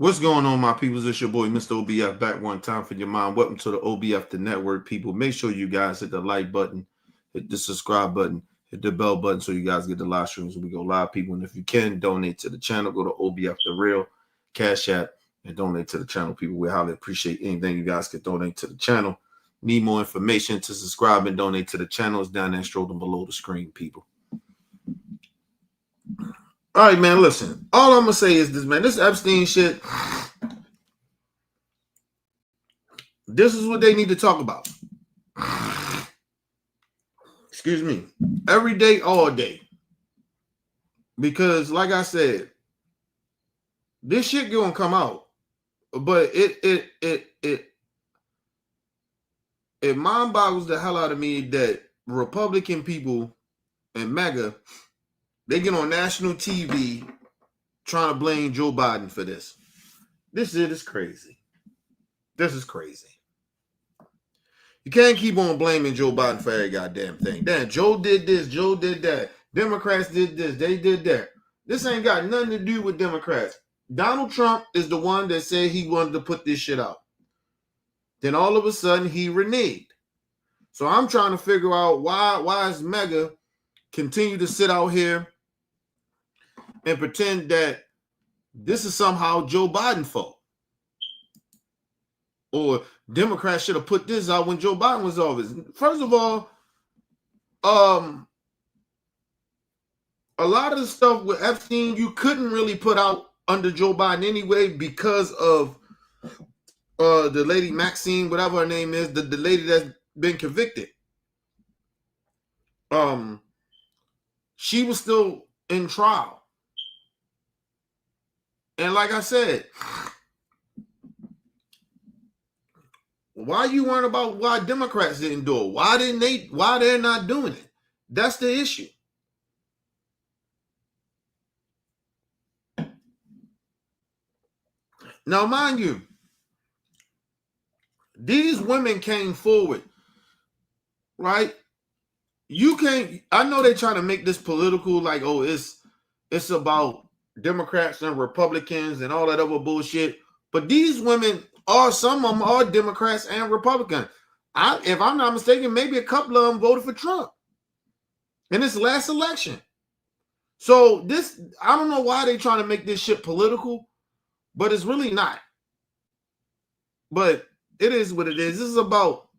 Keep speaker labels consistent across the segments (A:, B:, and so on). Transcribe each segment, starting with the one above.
A: What's going on, my peoples? It's your boy, Mr. OBF, back one time for your mind. Welcome to the OBF, the network, people. Make sure you guys hit the like button, hit the subscribe button, hit the bell button so you guys get the live streams when we go live, people. And if you can, donate to the channel. Go to OBF, the real Cash App, and donate to the channel, people. We highly appreciate anything you guys can donate to the channel. Need more information to subscribe and donate to the channel? It's down there, scrolling below the screen, people. All right, man, listen. All I'm going to say is this, man. This Epstein shit, this is what they need to talk about. Excuse me. Every day, all day. Because, like I said, this shit going to come out. But it mind boggles the hell out of me that Republican people and Maga, they get on national TV trying to blame Joe Biden for this. This shit is crazy. This is crazy. You can't keep on blaming Joe Biden for every goddamn thing. Damn, Joe did this, Joe did that. Democrats did this, they did that. This ain't got nothing to do with Democrats. Donald Trump is the one that said he wanted to put this shit out. Then all of a sudden he reneged. So I'm trying to figure out why is Maga continue to sit out here and pretend that this is somehow Joe Biden's fault. Or Democrats should have put this out when Joe Biden was office. First of all, a lot of the stuff with Epstein, you couldn't really put out under Joe Biden anyway because of the lady Maxine, whatever her name is, the lady that's been convicted. She was still in trial. And like I said, why you worrying about why Democrats didn't do it? Why they're not doing it? That's the issue. Now, mind you, these women came forward, right? You can't, I know they're trying to make this political, like, oh, it's about Democrats and Republicans and all that other bullshit. But these women some of them are Democrats and Republicans. If I'm not mistaken, maybe a couple of them voted for Trump in this last election. So this, I don't know why they're trying to make this shit political, but it's really not. But it is what it is. This is about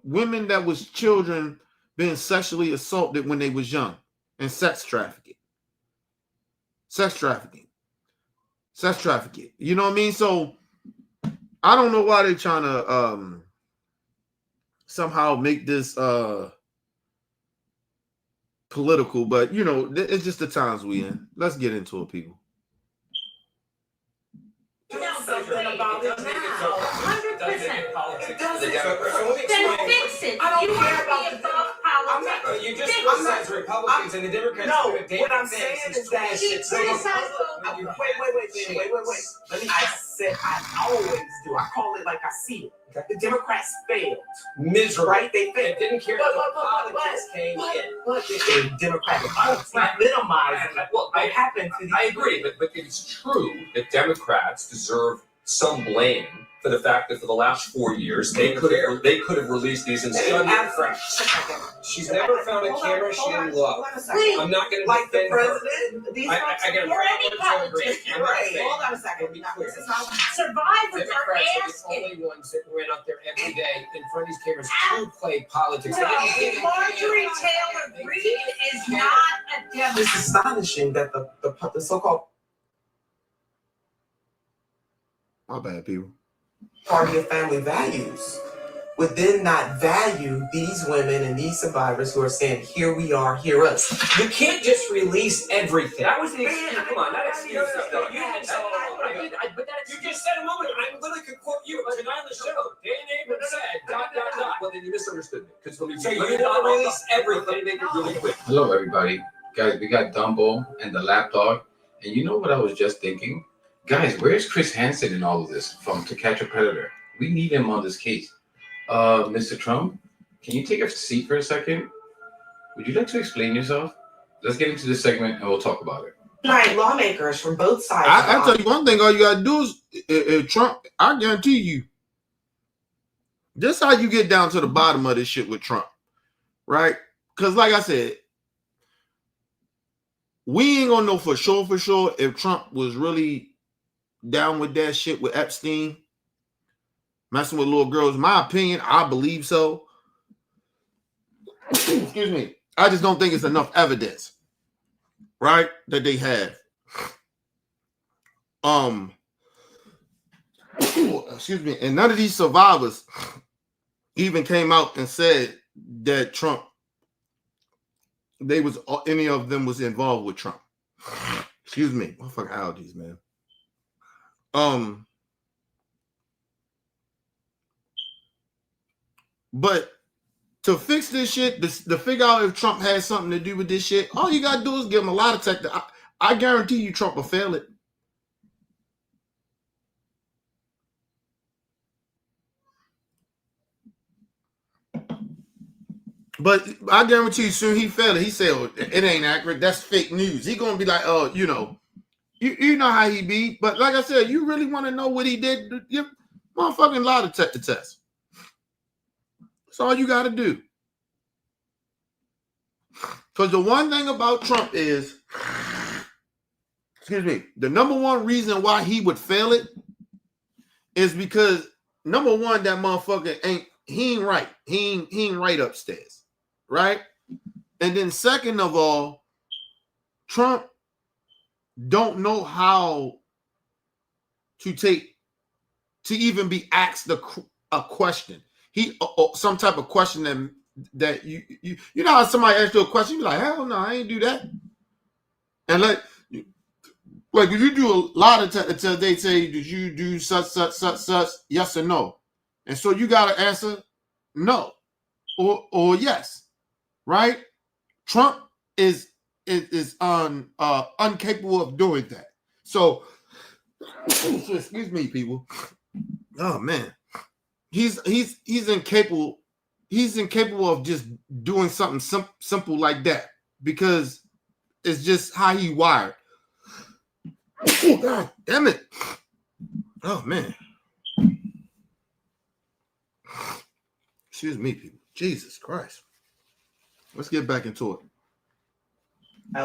A: women that was children being sexually assaulted when they was young, and sex trafficking. Sex trafficking. You know what I mean? So I don't know why they're trying to somehow make this political, but you know, it's just the times we in. Let's get into it, people.
B: Something about it now. 100%. Then fix it. I don't care about the politics.
C: You just criticize Republicans and the Democrats.
B: No, what I'm saying is that wait. I always do. I call it like I see it. The Democrats failed.
C: Miserable.
B: Right? They failed.
C: They didn't care if the politics came in.
B: But the Democratic politics minimizing what happened to these.
C: I agree, but it's true that Democrats deserve some blame for the fact that for the last 4 years they could have released these and studied fresh. She's never found a camera she didn't love. I'm not going to
B: like the
C: defend her.
B: president.
C: I get
B: Or any politician. Right. Hold on a second. This is how survivors are
C: Democrats are the only ones that went up there every day in front of these cameras to play politics.
B: No, Marjorie Taylor Greene is not a Democrat. It's astonishing that the so-called
A: My bad, people.
B: Party of Family Values would then not value these women and these survivors who are saying, here we are, hear us.
C: You can't just release everything.
D: That was the excuse. Come on, that excuse.
C: You just said a moment. I literally could quote you tonight on the show. Dan Abrams said, ...
D: Well, then you misunderstood me. Because when
C: So you want to release everything that you're really quick.
E: Hello, everybody. Guys, we got Dumbo and the lapdog. And you know what I was just thinking? Guys, where's Chris Hansen in all of this from To Catch a Predator? We need him on this case. Mr. Trump, can you take a seat for a second? Would you like to explain yourself? Let's get into this segment and we'll talk about it.
F: Lawmakers from both sides.
A: I tell you one thing, all you gotta do is Trump. I guarantee you, this is how you get down to the bottom of this shit with Trump, right? Because like I said, we ain't gonna know for sure if Trump was really down with that shit with Epstein, messing with little girls. My opinion, I believe so. Excuse me. I just don't think it's enough evidence, right, that they have. Excuse me. And none of these survivors even came out and said that Trump, any of them was involved with Trump. Excuse me. What fucking allergies, man. But to fix this shit, to figure out if Trump has something to do with this shit, all you gotta do is give him a lie detector. I guarantee you Trump will fail it. But I guarantee you soon he failed it. He said, oh, it ain't accurate. That's fake news. He gonna be like, oh, you know how he be. But like I said, you really want to know what he did? You motherfucking lie detector test. That's all you got to do. Because the one thing about Trump is, excuse me, the number one reason why he would fail it is because, number one, that motherfucker ain't right. He ain't right upstairs, right? And then second of all, Trump don't know how to even be asked a question. Some type of question that you know how somebody asks you a question, you be like, hell no, I ain't do that. And like if you do a lot of until they say, did you do such, yes or no? And so you got to answer no or yes, right? Trump is incapable of doing that. So excuse me, people. Oh man, he's incapable. He's incapable of just doing something simple like that because it's just how he wired. Oh, God damn it. Oh man. Excuse me, people. Jesus Christ. Let's get back into it.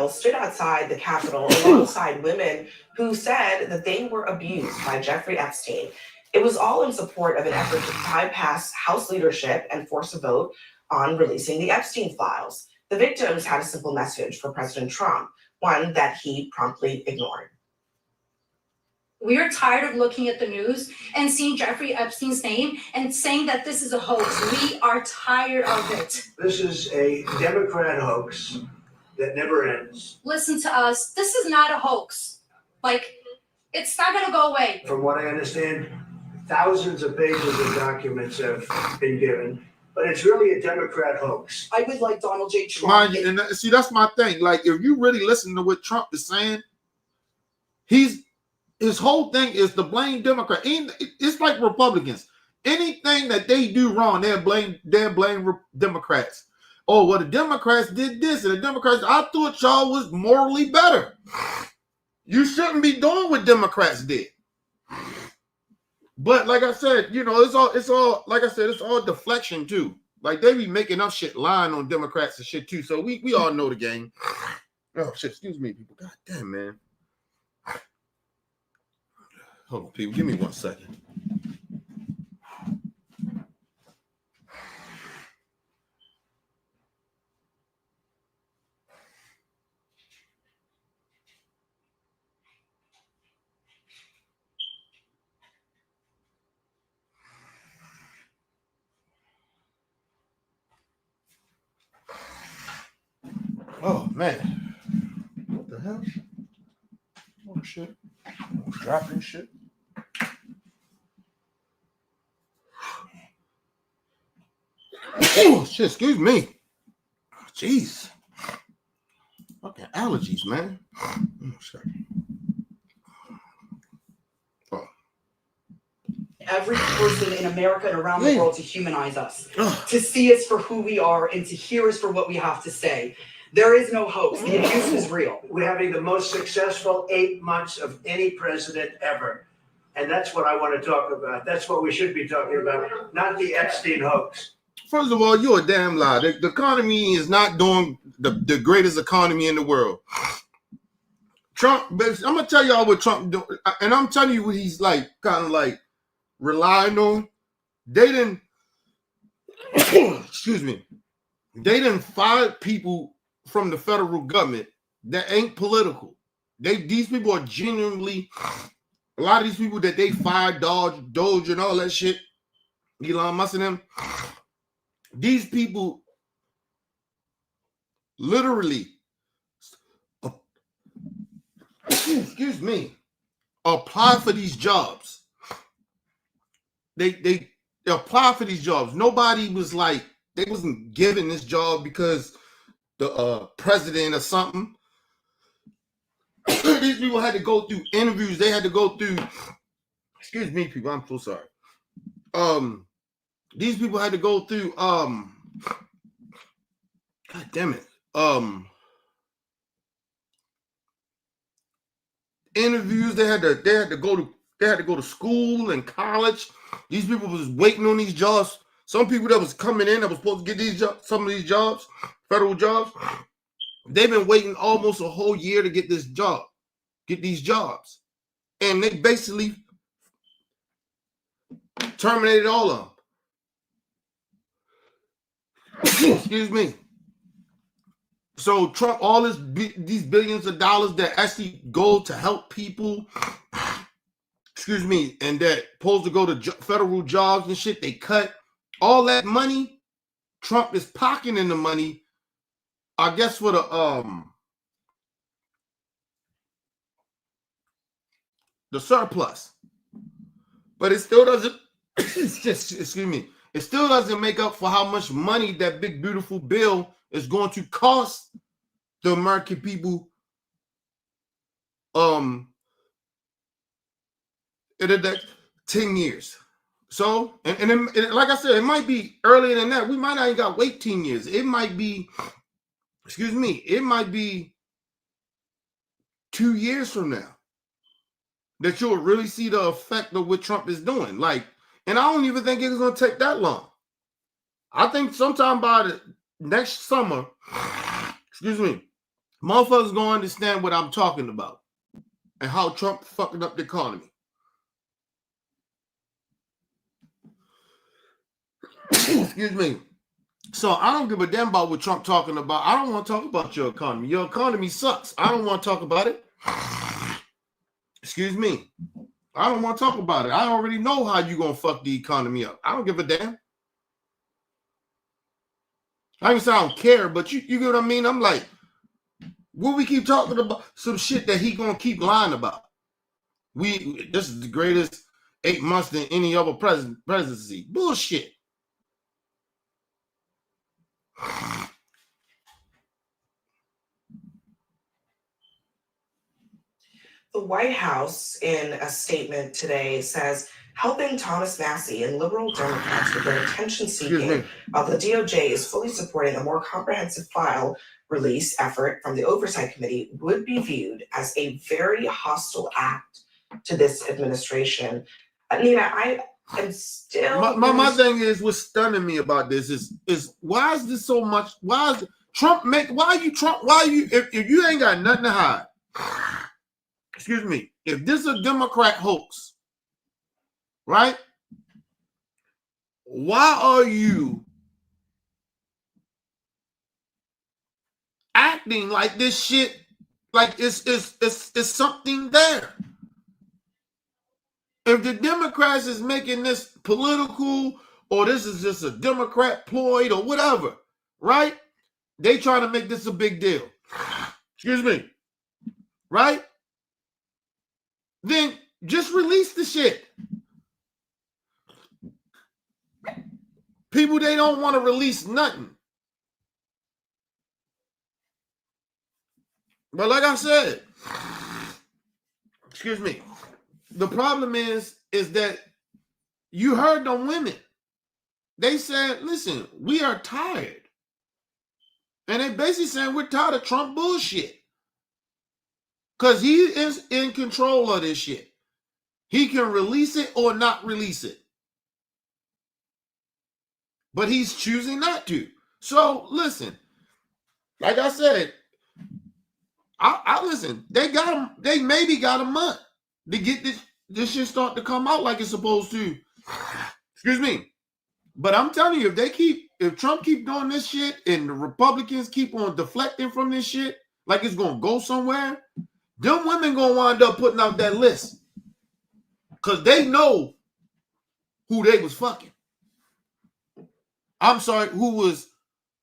F: Stood outside the Capitol alongside women who said that they were abused by Jeffrey Epstein. It was all in support of an effort to bypass House leadership and force a vote on releasing the Epstein files. The victims had a simple message for President Trump, one that he promptly ignored.
G: We are tired of looking at the news and seeing Jeffrey Epstein's name and saying that this is a hoax. We are tired of it.
H: This is a Democrat hoax that never ends.
G: Listen to us. This is not a hoax. It's not going to go away.
H: From what I understand, thousands of pages of documents have been given, but it's really a Democrat hoax.
F: I would like Donald J. Trump.
A: And see, that's my thing. Like, if you really listen to what Trump is saying, his whole thing is to blame Democrats. It's like Republicans. Anything that they do wrong, they blame Democrats. Oh, well, the Democrats did this, and the Democrats, I thought y'all was morally better. You shouldn't be doing what Democrats did. But like I said, it's all like I said, it's all deflection too. Like they be making up shit, lying on Democrats and shit too. So we all know the game. Oh shit, excuse me, people. God damn, man. Hold on, people. Give me 1 second. Oh man, what the hell? Oh shit, I'm dropping shit. Oh shit, excuse me. Jeez, fucking allergies, man. Oh, sorry.
F: Every person in America and around the world to humanize us, to see us for who we are and to hear us for what we have to say. There is no hoax. The abuse is real.
H: We're having the most successful 8 months of any president ever. And that's what I want to talk about. That's what we should be talking about, not the Epstein hoax.
A: First of all, you're a damn lie. The economy is not doing the greatest economy in the world. Trump, I'm going to tell y'all what Trump do, and I'm telling you what he's like, kind of like relying on. They didn't, excuse me, they didn't fire people from the federal government that ain't political. These people are genuinely, a lot of these people that they fired, Doge and all that shit, Elon Musk and them, these people literally, excuse me, apply for these jobs. They apply for these jobs. Nobody was like, they wasn't given this job because the president or something. These people had to go through interviews. They had to go through, excuse me, people, I'm so sorry. These people had to go through, God damn it, interviews. They had to go to school and college. These people was waiting on these jobs. Some people that was coming in that was supposed to get these jobs, some of these jobs, federal jobs, they've been waiting almost a whole year to get these jobs. And they basically terminated all of them. Excuse me. So Trump, all these billions of dollars that actually go to help people, excuse me, and that supposed to go to federal jobs and shit, they cut all that money. Trump is pocketing the money, I guess, for the surplus, but it still doesn't. Excuse me. It still doesn't make up for how much money that big beautiful bill is going to cost the American people. In the next 10 years. So, and like I said, it might be earlier than that. We might not even got to wait 10 years. It might be, excuse me, it might be 2 years from now that you'll really see the effect of what Trump is doing. Like, and I don't even think it's going to take that long. I think sometime by the next summer, excuse me, motherfuckers going to understand what I'm talking about and how Trump fucking up the economy. Excuse me. So I don't give a damn about what Trump talking about. I don't want to talk about your economy. Your economy sucks. I don't want to talk about it. Excuse me. I don't want to talk about it. I already know how you gonna fuck the economy up. I don't give a damn. I ain't say I don't care, but you get what I mean? I'm like, what we keep talking about? Some shit that he gonna keep lying about. This is the greatest 8 months than any other presidency. Bullshit.
F: The White House, in a statement today, says helping Thomas Massie and liberal Democrats with their attention seeking, while the DOJ is fully supporting a more comprehensive file release effort from the Oversight Committee, would be viewed as a very hostile act to this administration. Nina, I am still...
A: My thing is, what's stunning me about this is why is this so much? Why is Trump if you ain't got nothing to hide? Excuse me, if this is a Democrat hoax, right? Why are you acting like this shit, like it's something there? If the Democrats is making this political, or this is just a Democrat ploy or whatever, right? They trying to make this a big deal. Excuse me, right? Then just release the shit. People, they don't want to release nothing. But like I said, excuse me, the problem is that you heard them women. They said, listen, we are tired And they basically saying we're tired of Trump bullshit. Because he is in control of this shit. He can release it or not release it. But he's choosing not to. So listen, like I said, I listen, they got him, they maybe got a month to get this shit start to come out like it's supposed to. Excuse me. But I'm telling you, if Trump keep doing this shit and the Republicans keep on deflecting from this shit, like it's gonna go somewhere, them women gonna wind up putting out that list. Cause they know who they was fucking. I'm sorry, who was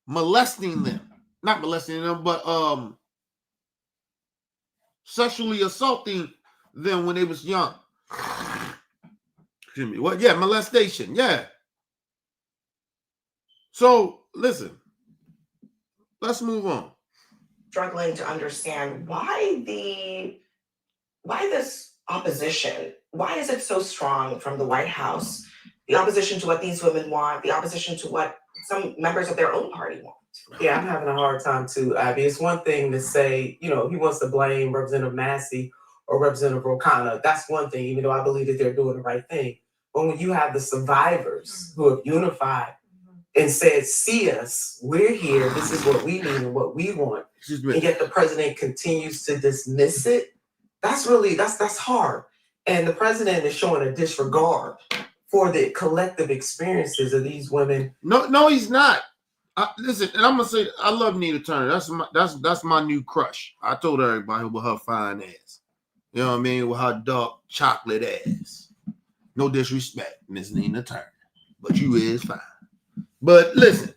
A: molesting them. Not molesting them, but sexually assaulting them when they was young. Excuse me. What? Yeah, molestation. Yeah. So listen, let's move on.
F: Struggling to understand why this opposition, why is it so strong from the White House? The opposition to what these women want, the opposition to what some members of their own party want.
I: Yeah, I'm having a hard time too, Abby. It's one thing to say, he wants to blame Representative Massey or Representative O'Connor. That's one thing, even though I believe that they're doing the right thing. But when you have the survivors who have unified and said, see us, we're here, this is what we need and what we want, and yet the president continues to dismiss it, that's hard. And the president is showing a disregard for the collective experiences of these women.
A: No, he's not. Listen, and I'm gonna say I love Nina Turner. That's my new crush. I told everybody with her fine ass. You know what I mean? With her dark chocolate ass. No disrespect, Miss Nina Turner, but you is fine. But listen,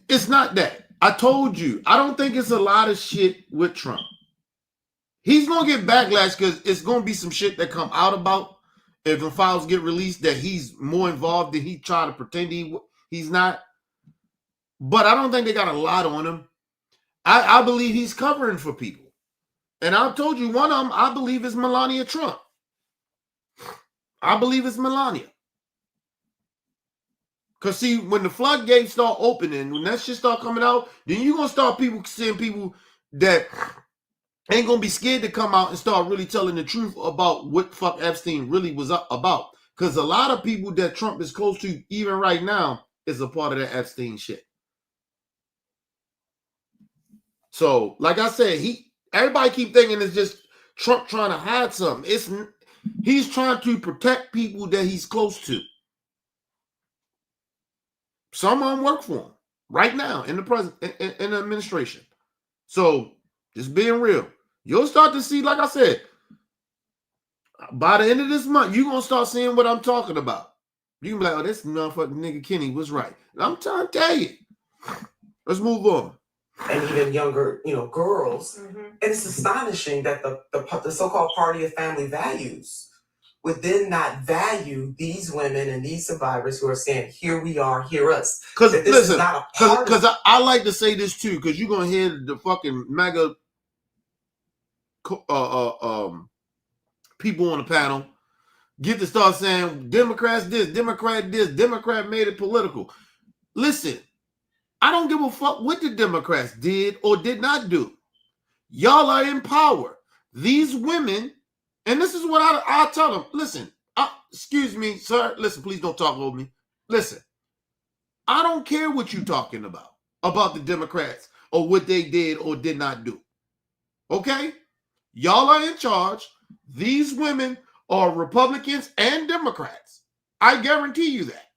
A: it's not that. I told you, I don't think it's a lot of shit with Trump. He's gonna get backlash because it's gonna be some shit that come out about if the files get released that he's more involved than he try to pretend he's not. But I don't think they got a lot on him. I believe he's covering for people. And I've told you one of them, I believe is Melania Trump. I believe it's Melania. Because see, when the floodgates start opening, when that shit start coming out, then you're going to start seeing people that ain't going to be scared to come out and start really telling the truth about what fuck Epstein really was about. Because a lot of people that Trump is close to, even right now, is a part of that Epstein shit. So, like I said, everybody keep thinking it's just Trump trying to hide something. He's trying to protect people that he's close to. Some of them work for him right now in the administration. So, just being real, you'll start to see, like I said, by the end of this month, you're going to start seeing what I'm talking about. You can be like, oh, this motherfucking nigga Kenny was right. And I'm trying to tell you. Let's move on.
I: And even younger, girls. And it's astonishing that the so-called party of family values would then not value these women and these survivors who are saying, here we are, hear us.
A: Because
I: listen,
A: because I like to say this too, because you're going to hear the fucking Maga people on the panel get to start saying Democrats this, Democrat made it political. Listen, I don't give a fuck what the Democrats did or did not do. Y'all are in power. These women, and this is what I tell them. Listen, excuse me, sir. Listen, please don't talk over me. Listen, I don't care what you're talking about the Democrats or what they did or did not do. Okay? Y'all are in charge. These women are Republicans and Democrats. I guarantee you that.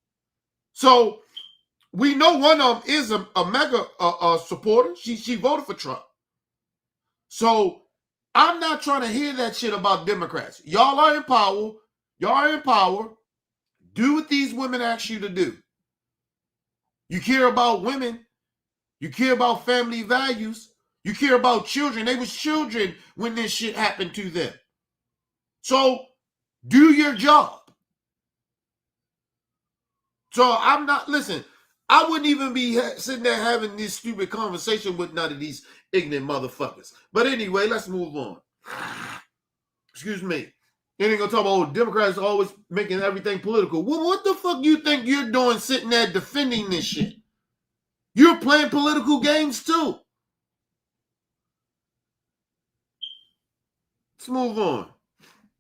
A: So, we know one of them is a mega supporter. She voted for Trump. So I'm not trying to hear that shit about Democrats. Y'all are in power. Y'all are in power. Do what these women ask you to do. You care about women. You care about family values. You care about children. They was children when this shit happened to them. So do your job. So I'm not, listen, I wouldn't even be sitting there having this stupid conversation with none of these ignorant motherfuckers. But anyway, let's move on. Excuse me. You ain't gonna talk about, oh, Democrats always making everything political. Well, what the fuck you think you're doing sitting there defending this shit? You're playing political games too. Let's move on.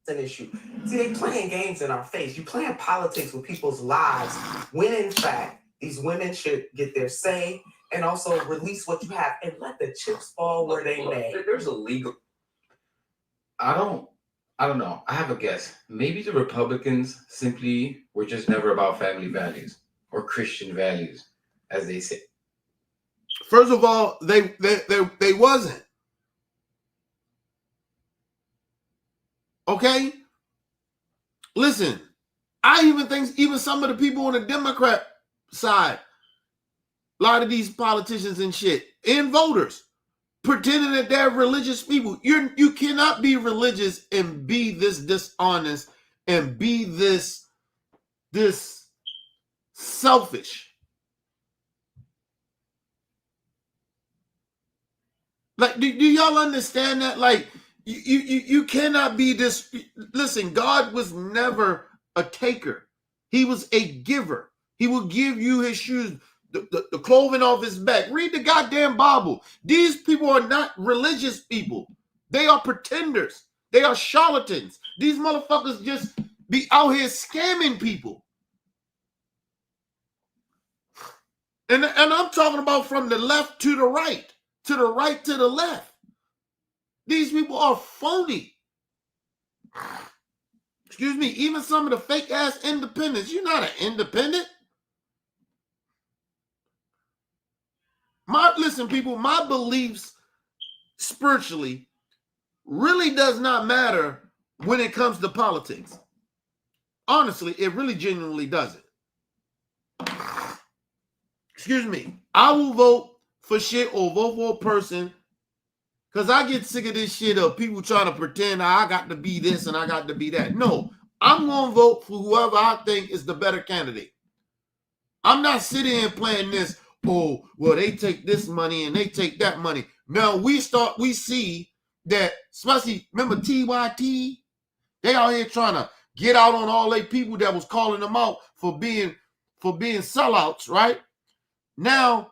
I: An issue. See, they playing games in our face. You playing politics with people's lives when in fact these women should get their say and also release what you have and let the chips fall where they may.
C: There's a legal.
E: I don't know. I have a guess. Maybe the Republicans simply were just never about family values or Christian values, as they say.
A: First of all, they wasn't. Okay? Listen, I even think even some of the people on the Democrat side, a lot of these politicians and shit, and voters, pretending that they're religious people. You cannot be religious and be this dishonest and be this selfish. Like, do y'all understand that? Like, you cannot be this. Listen, God was never a taker. He was a giver. He will give you his shoes, the clothing off his back. Read the goddamn Bible. These people are not religious people. They are pretenders. They are charlatans. These motherfuckers just be out here scamming people. And I'm talking about from the left to the right to the left. These people are phony. Excuse me, even some of the fake ass independents. You're not an independent. Listen, people, my beliefs spiritually really does not matter when it comes to politics. Honestly, it really genuinely doesn't. Excuse me. I will vote for shit or vote for a person because I get sick of this shit of people trying to pretend I got to be this and I got to be that. No, I'm going to vote for whoever I think is the better candidate. I'm not sitting here playing this, oh, well, they take this money and they take that money. Now we see that, especially, remember TYT? They out here trying to get out on all they people that was calling them out for being sellouts, right? Now,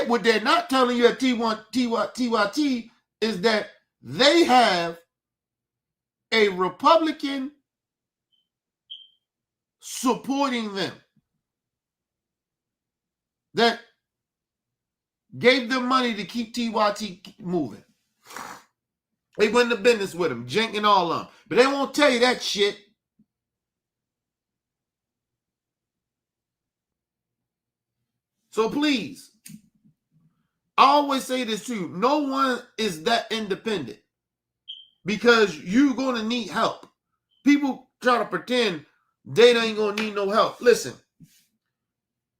A: what they're not telling you at TYT is that they have a Republican supporting them that gave them money to keep TYT moving. They went into business with them, Jenk and all of them. But they won't tell you that shit. So please, I always say this too. No one is that independent because you're going to need help. People try to pretend they ain't going to need no help. Listen,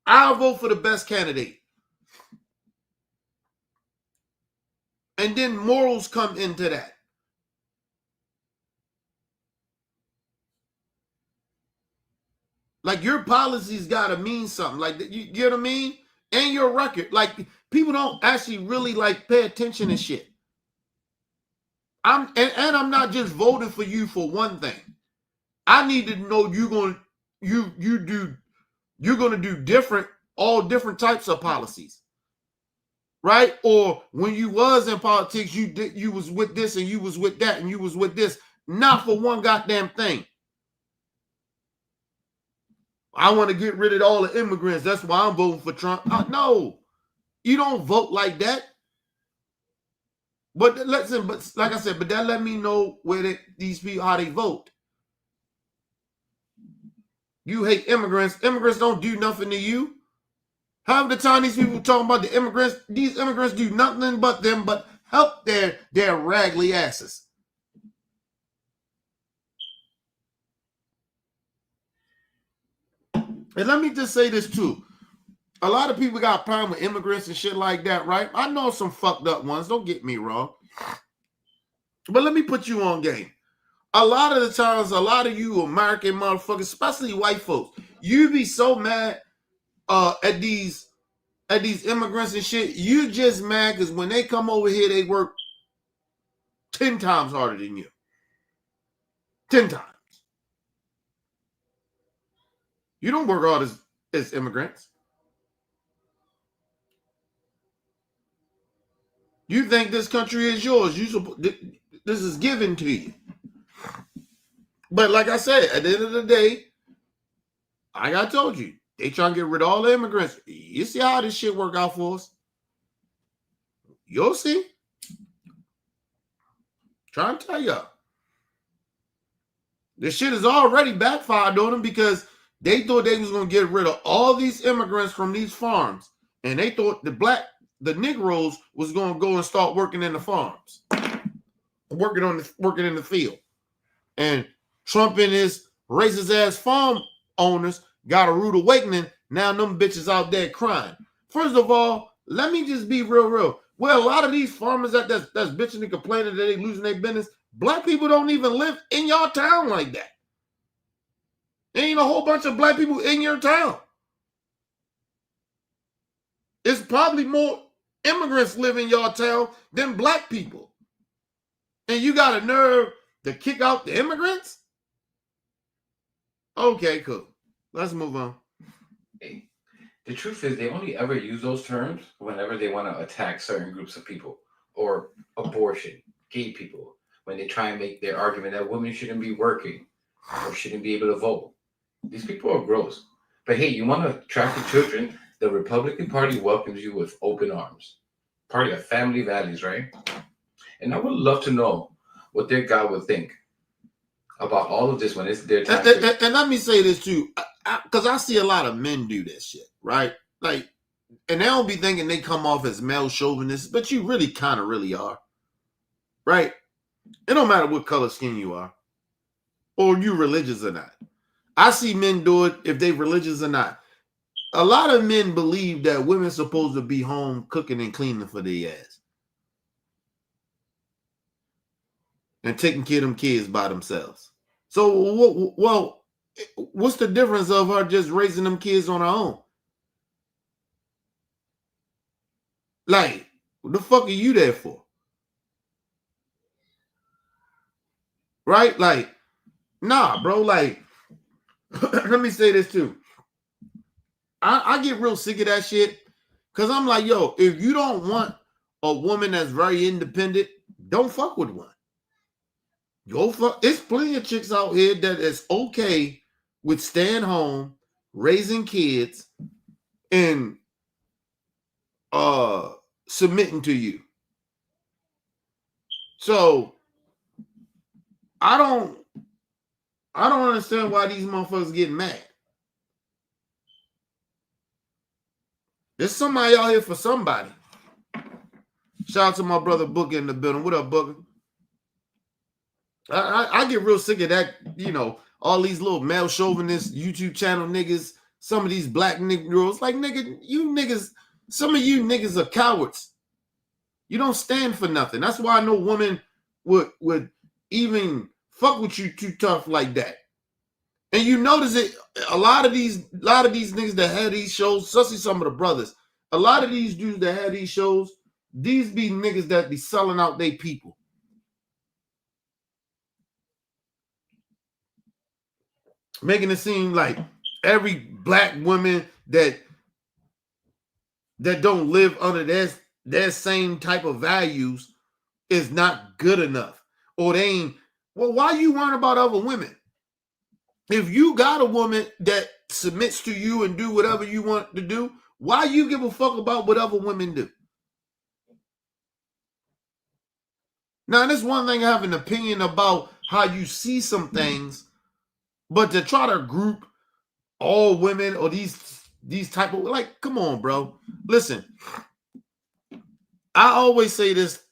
A: I'll vote for the best candidate. And then morals come into that. Like, your policies got to mean something. Like, you get what I mean? And your record. Like, people don't actually really like pay attention to shit. I'm not just voting for you for one thing. I need to know you're going to do different, all different types of policies. Right? Or when you was in politics, you was with this and you was with that and you was with this. Not for one goddamn thing. I want to get rid of all the immigrants. That's why I'm voting for Trump. No, you don't vote like that. But listen, but like I said, but that let me know where these people, how they vote. You hate immigrants. Immigrants don't do nothing to you. Half the time these people talking about the immigrants, these immigrants do nothing but help their raggedy asses. And let me just say this too. A lot of people got a problem with immigrants and shit like that, right? I know some fucked up ones, don't get me wrong. But let me put you on game. A lot of the times, a lot of you American motherfuckers, especially white folks, you be so mad at these immigrants and shit. You just mad because when they come over here, they work 10 times harder than you. 10 times. You don't work hard as immigrants. You think this country is yours. This is given to you. But like I said, at the end of the day, like I told you, they trying to get rid of all the immigrants. You see how this shit work out for us? You'll see. Trying to tell y'all. This shit has already backfired on them because they thought they was going to get rid of all these immigrants from these farms. And they thought the Negroes was going to go and start working in the farms. Working in the field. And Trump and his racist ass farm owners got a rude awakening. Now them bitches out there crying. First of all, let me just be real. Well, a lot of these farmers that's bitching and complaining that they losing their business, black people don't even live in your town like that. There ain't a whole bunch of black people in your town. It's probably more immigrants live in your town than black people. And you got a nerve to kick out the immigrants? Okay, cool. Let's move on.
E: Hey, the truth is they only ever use those terms whenever they want to attack certain groups of people, or abortion, gay people, when they try and make their argument that women shouldn't be working or shouldn't be able to vote. These people are gross. But hey, you want to attract the children? The Republican Party welcomes you with open arms. Party of family values, right? And I would love to know what their God would think about all of this when it's their time.
A: And let me say this too, because I see a lot of men do this shit, right? Like, and they don't be thinking they come off as male chauvinists, but you really kind of really are, right? It don't matter what color skin you are, or you religious or not. I see men do it if they religious or not. A lot of men believe that women supposed to be home cooking and cleaning for their ass. And taking care of them kids by themselves. So, well, what's the difference of her just raising them kids on her own? Like, what the fuck are you there for? Right? Like, nah, bro. Like, let me say this too. I get real sick of that shit. Because I'm like, yo, if you don't want a woman that's very independent, don't fuck with one. Go fuck. It's plenty of chicks out here that is okay with staying home, raising kids, and submitting to you. So I don't understand why these motherfuckers get mad. There's somebody out here for somebody. Shout out to my brother Booker in the building. What up, Booker? I get real sick of that, you know, all these little male chauvinist YouTube channel niggas, some of these black Negroes. Like, nigga, you niggas, some of you niggas are cowards. You don't stand for nothing. That's why no woman would even fuck with you too tough like that. And you notice it, a lot of these niggas that had these shows, especially some of the brothers, a lot of these dudes that had these shows, these be niggas that be selling out they people. Making it seem like every black woman that don't live under their same type of values is not good enough. Or they ain't, well, why you worrying about other women? If you got a woman that submits to you and do whatever you want to do, why you give a fuck about what other women do? Now, this one thing I have an opinion about how you see some things, but to try to group all women or these type of, like, come on, bro. Listen, I always say this.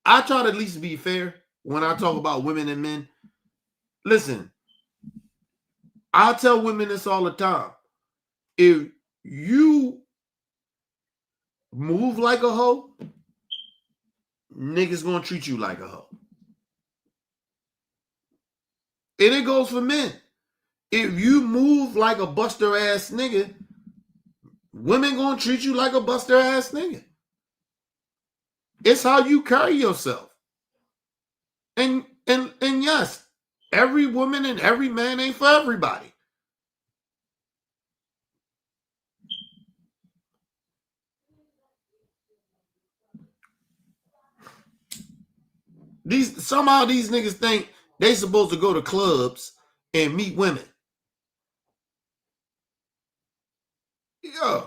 A: I try to at least be fair when I talk about women and men. Listen, I tell women this all the time. If you move like a hoe, niggas gonna treat you like a hoe. And it goes for men. If you move like a buster ass nigga, women gonna treat you like a buster ass nigga. It's how you carry yourself. And yes, every woman and every man ain't for everybody. Somehow these niggas think they supposed to go to clubs and meet women. Yeah.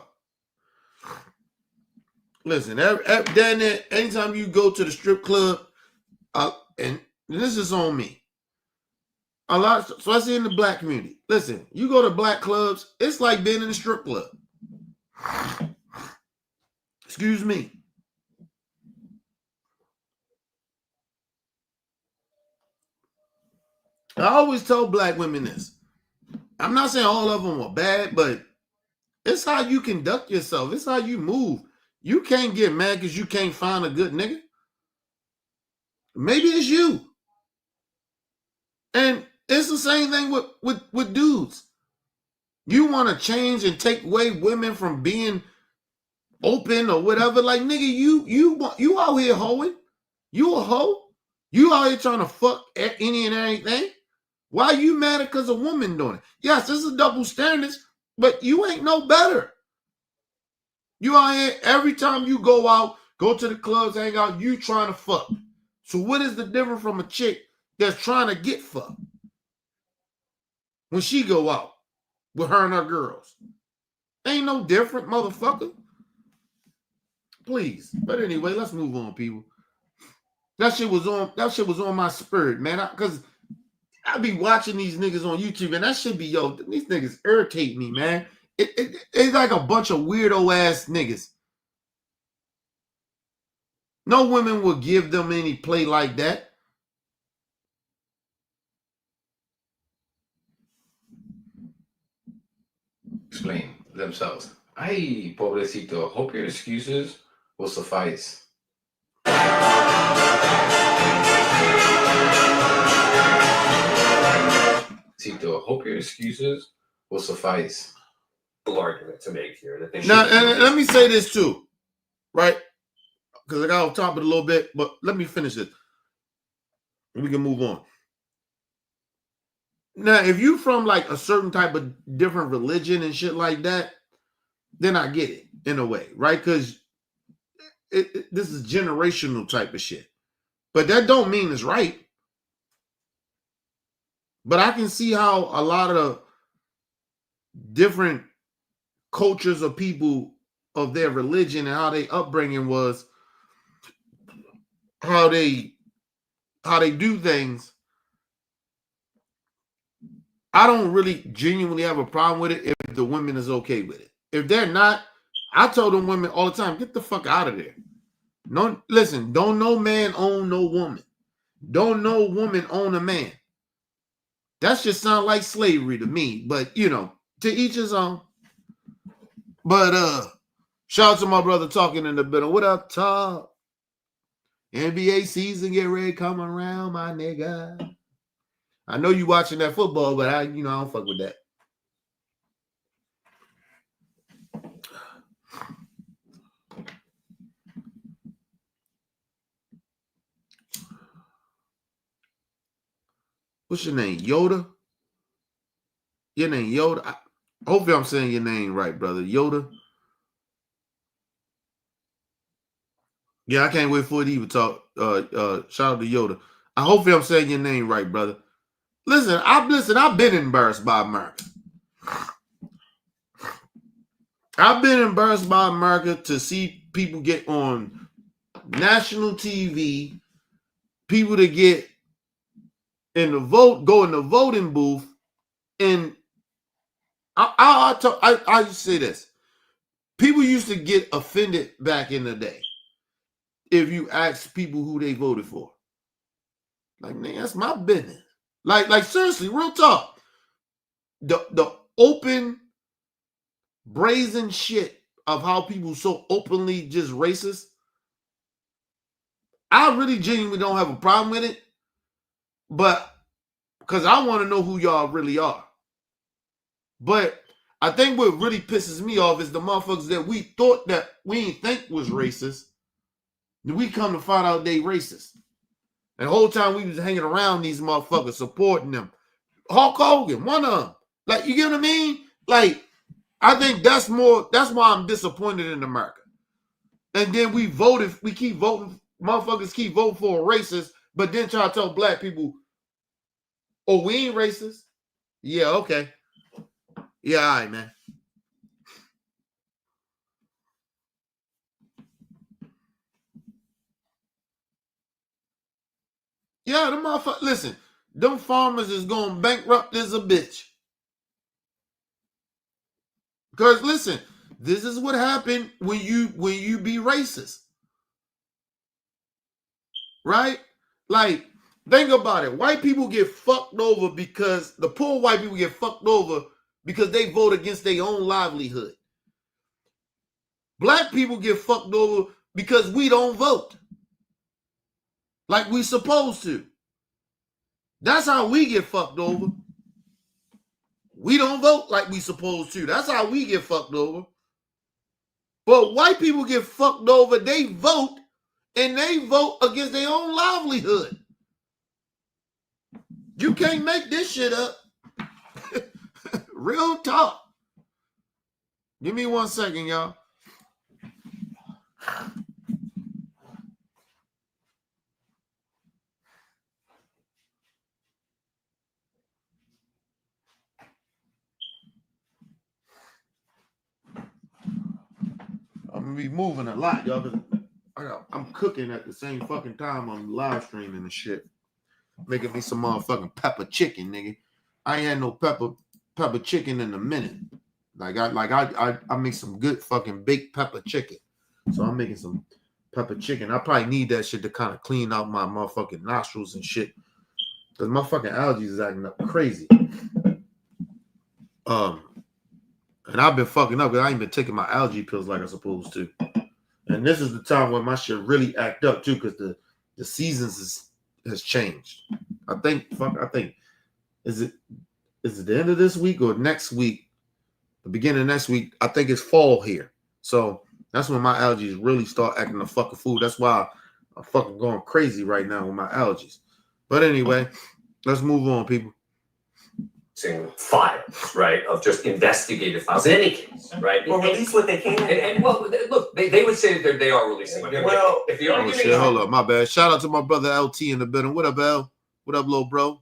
A: Listen, down there, anytime you go to the strip club, and this is on me. So I see in the black community. Listen, you go to black clubs, it's like being in a strip club. Excuse me. I always tell black women this. I'm not saying all of them are bad, but it's how you conduct yourself. It's how you move. You can't get mad because you can't find a good nigga. Maybe it's you. And it's the same thing with dudes. You want to change and take away women from being open or whatever. Like, nigga, you out here hoeing. You a hoe. You out here trying to fuck any and everything. Why are you mad because a woman doing it? Yes, this is double standards, but you ain't no better. You out here, every time you go out, go to the clubs, hang out, you trying to fuck. So what is the difference from a chick that's trying to get fucked when she go out with her and her girls? Ain't no different, motherfucker. Please. But anyway, let's move on, people. That shit was on my spirit, man. Because I be watching these niggas on YouTube, and that shit be, these niggas irritate me, man. It's like a bunch of weirdo ass niggas. No women will give them any play like that.
E: Explain themselves. Ay, pobrecito. Hope your excuses will suffice. Cito, hope your excuses will suffice.
C: Argument to make here that they
A: now, and let me say this too, right? Because I got off top of it a little bit, but let me finish it. We can move on. Now, if you from like a certain type of different religion and shit like that, then I get it in a way, right? Because this is generational type of shit. But that don't mean it's right. But I can see how a lot of different cultures of people of their religion and how their upbringing was, how they do things. I don't really genuinely have a problem with it if the women is okay with it. If they're not, I tell them women all the time, get the fuck out of there. No, listen, don't no man own no woman. Don't no woman own a man. That just sound like slavery to me, but to each his own. But shout out to my brother talking in the middle. What up, Todd? NBA season get ready, come around, my nigga. I know you watching that football, but I don't fuck with that. What's your name? Yoda? Your name Yoda? Hopefully I'm saying your name right, brother. Yoda? Yeah, I can't wait for it to even talk. Shout out to Yoda. I hopefully I'm saying your name right, brother. Listen, I've been embarrassed by America. I've been embarrassed by America to see people get on national TV, people to get go in the voting booth, and I used to say this. People used to get offended back in the day if you ask people who they voted for. Like, man, that's my business. Like seriously, real talk. The open, brazen shit of how people so openly just racist. I really genuinely don't have a problem with it, but because I want to know who y'all really are. But I think what really pisses me off is the motherfuckers that we thought that we didn't think was racist. We come to find out they racist. And the whole time we was hanging around these motherfuckers, supporting them. Hulk Hogan, one of them. Like, you get what I mean? Like, I think that's why I'm disappointed in America. And then we keep voting, motherfuckers keep voting for a racist, but then try to tell black people, oh, we ain't racist. Yeah, okay. Yeah, all right, man. Yeah, them motherfuckers, listen, them farmers is going bankrupt as a bitch. Because listen, this is what happened when you be racist. Right? Like, think about it. White people get fucked over because the poor white people get fucked over because they vote against their own livelihood. Black people get fucked over because we don't vote like we supposed to. That's how we get fucked over. We don't vote like we supposed to. That's how we get fucked over. But white people get fucked over. They vote, and they vote against their own livelihood. You can't make this shit up. Real talk. Give me 1 second, y'all. I'm gonna be moving a lot, y'all. I'm cooking at the same fucking time I'm live streaming and shit. Making me some motherfucking pepper chicken, nigga. I ain't had no pepper chicken in a minute. I make some good fucking baked pepper chicken. So I'm making some pepper chicken. I probably need that shit to kind of clean out my motherfucking nostrils and shit. Cause my fucking allergies is acting up crazy. And I've been fucking up because I ain't been taking my allergy pills like I'm supposed to. And this is the time when my shit really act up too, because the seasons has changed. I think is it the end of this week or next week? The beginning of next week, I think it's fall here. So that's when my allergies really start acting the fucking fool. That's why I'm fucking going crazy right now with my allergies. But anyway, let's move on, people.
C: Files, right, of just investigative files in any case, right?
I: Or release what they can.
C: And well, look, they would say that they are releasing.
I: Well,
C: if the
A: Oh
C: argument
A: shit, hold up, my bad. Shout out to my brother LT in the building. What up, L? What up, little bro?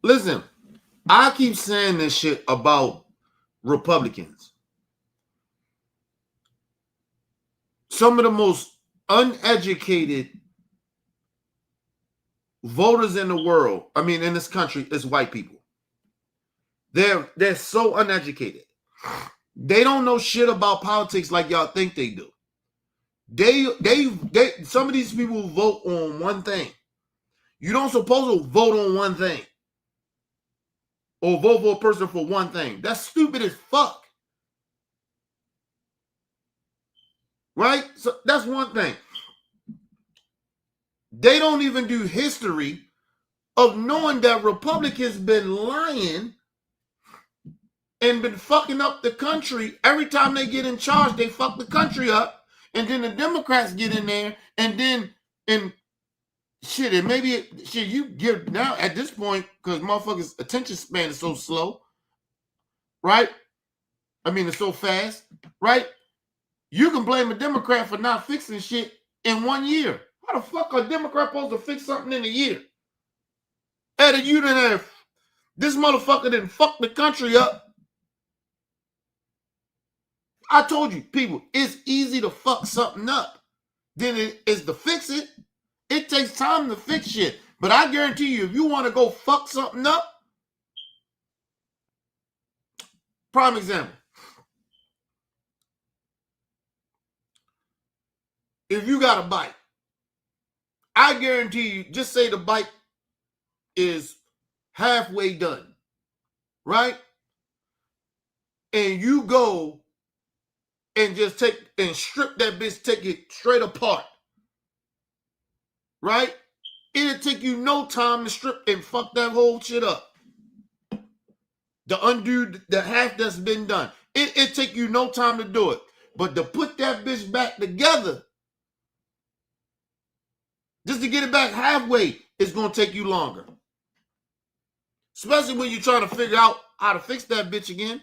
A: Listen, I keep saying this shit about Republicans. Some of the most uneducated voters in the world, I mean, in this country, is white people. They're so uneducated. They don't know shit about politics like y'all think they do. They some of these people vote on one thing. You don't supposed to vote on one thing or vote for a person for one thing. That's stupid as fuck. Right? So that's one thing. They don't even do history of knowing that Republicans been lying and been fucking up the country. Every time they get in charge, they fuck the country up. And then the Democrats get in there and shit, and maybe you give now at this point, because motherfuckers' attention span is so slow, right? I mean, it's so fast, right? You can blame a Democrat for not fixing shit in 1 year. How the fuck are a Democrat supposed to fix something in a year? Eddie, you didn't have, this motherfucker didn't fuck the country up. I told you, people, it's easy to fuck something up than it is to fix it. It takes time to fix shit. But I guarantee you, if you want to go fuck something up, prime example. If you got a bike, I guarantee you, just say the bike is halfway done, right? And you go and just take and strip that bitch, take it straight apart right? It'll take you no time to strip and fuck that whole shit up. To undo the half that's been done. It take you no time to do it. But to put that bitch back together, just to get it back halfway, it's going to take you longer. Especially when you're trying to figure out how to fix that bitch again.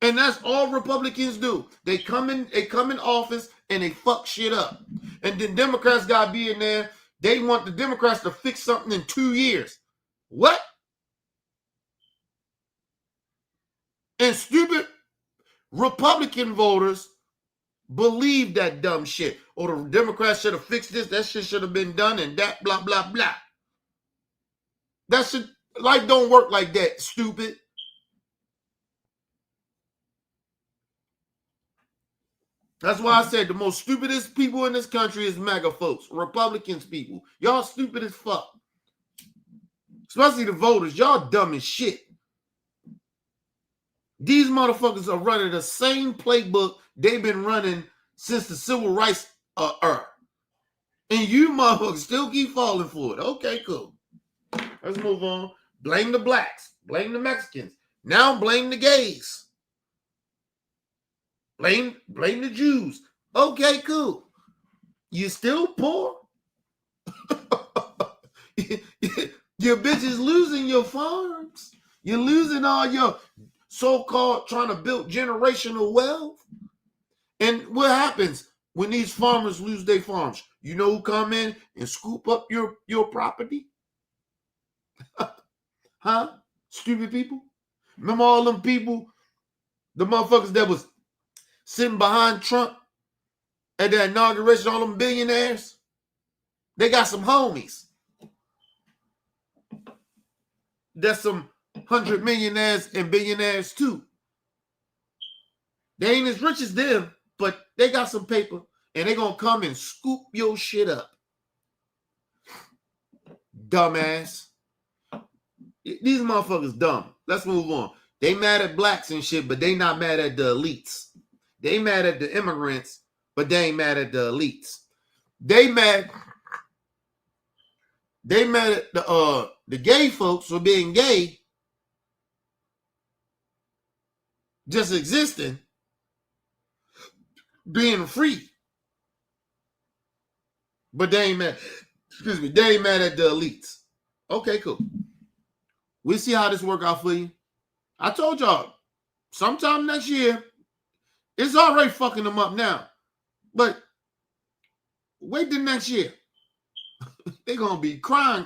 A: And that's all Republicans do. They come in office and they fuck shit up. And then Democrats got to be in there. They want the Democrats to fix something in 2 years. What? And stupid Republican voters believe that dumb shit. Or the Democrats should have fixed this. That shit should have been done and that blah, blah, blah. That shit, life don't work like that, stupid. That's why I said the most stupidest people in this country is MAGA folks, Republicans people. Y'all stupid as fuck. Especially the voters. Y'all dumb as shit. These motherfuckers are running the same playbook they've been running since the civil rights era. And you motherfuckers still keep falling for it. Okay, cool. Let's move on. Blame the blacks. Blame the Mexicans. Now blame the gays. Blame the Jews. Okay, cool. You still poor? Your bitch is losing your farms. You're losing all your so-called trying to build generational wealth. And what happens when these farmers lose their farms? You know who come in and scoop up your property? Huh? Stupid people. Remember all them people, the motherfuckers that was sitting behind Trump at the inauguration, all them billionaires? They got some homies. There's some 100 millionaires and billionaires too. They ain't as rich as them, but they got some paper and they gonna come and scoop your shit up. Dumbass. These motherfuckers dumb. Let's move on. They mad at blacks and shit, but they not mad at the elites. They mad at the immigrants, but they ain't mad at the elites. They mad at the gay folks for being gay, just existing, being free. But they ain't mad. Excuse me. They ain't mad at the elites. Okay, cool. We'll see how this work out for you. I told y'all, sometime next year, it's already fucking them up now. But wait till next year. They're going to be crying.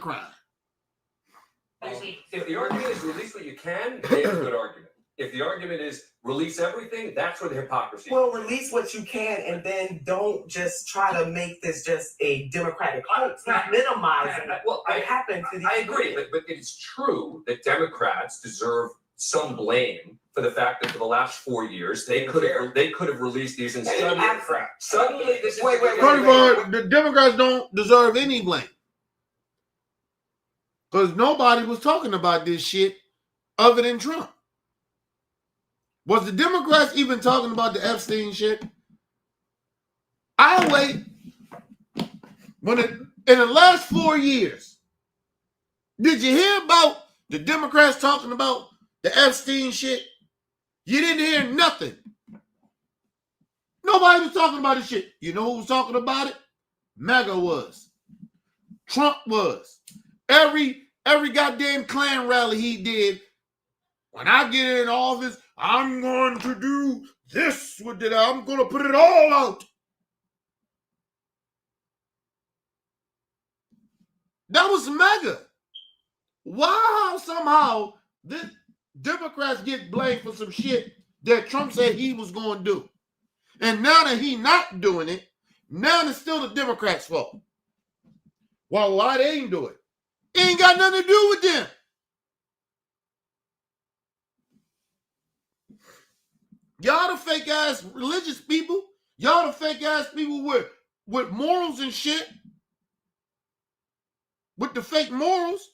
C: If the argument is release what you can, they have a good argument. If the argument is release everything, that's where the hypocrisy is.
I: Well, release what you can, and then don't just try to make this just a Democratic hoax. Minimize it.
C: Well,
I: what happened to these
C: I agree, but it's true that Democrats deserve some blame for the fact that for the last 4 years they could have released these and suddenly this is
A: First of all, the Democrats don't deserve any blame. Because nobody was talking about this shit other than Trump. Was the Democrats even talking about the Epstein shit? I'll wait. In the last 4 years, did you hear about the Democrats talking about the Epstein shit? You didn't hear nothing. Nobody was talking about this shit. You know who was talking about it? Maga was. Trump was. Every goddamn Klan rally he did, when I get in office, I'm going to do this with it. I'm going to put it all out. That was MAGA. Why somehow the Democrats get blamed for some shit that Trump said he was going to do? And now that he's not doing it, now it's still the Democrats' fault. Well, why they ain't do it? It ain't got nothing to do with them. Y'all the fake ass religious people. Y'all the fake ass people with morals and shit. With the fake morals.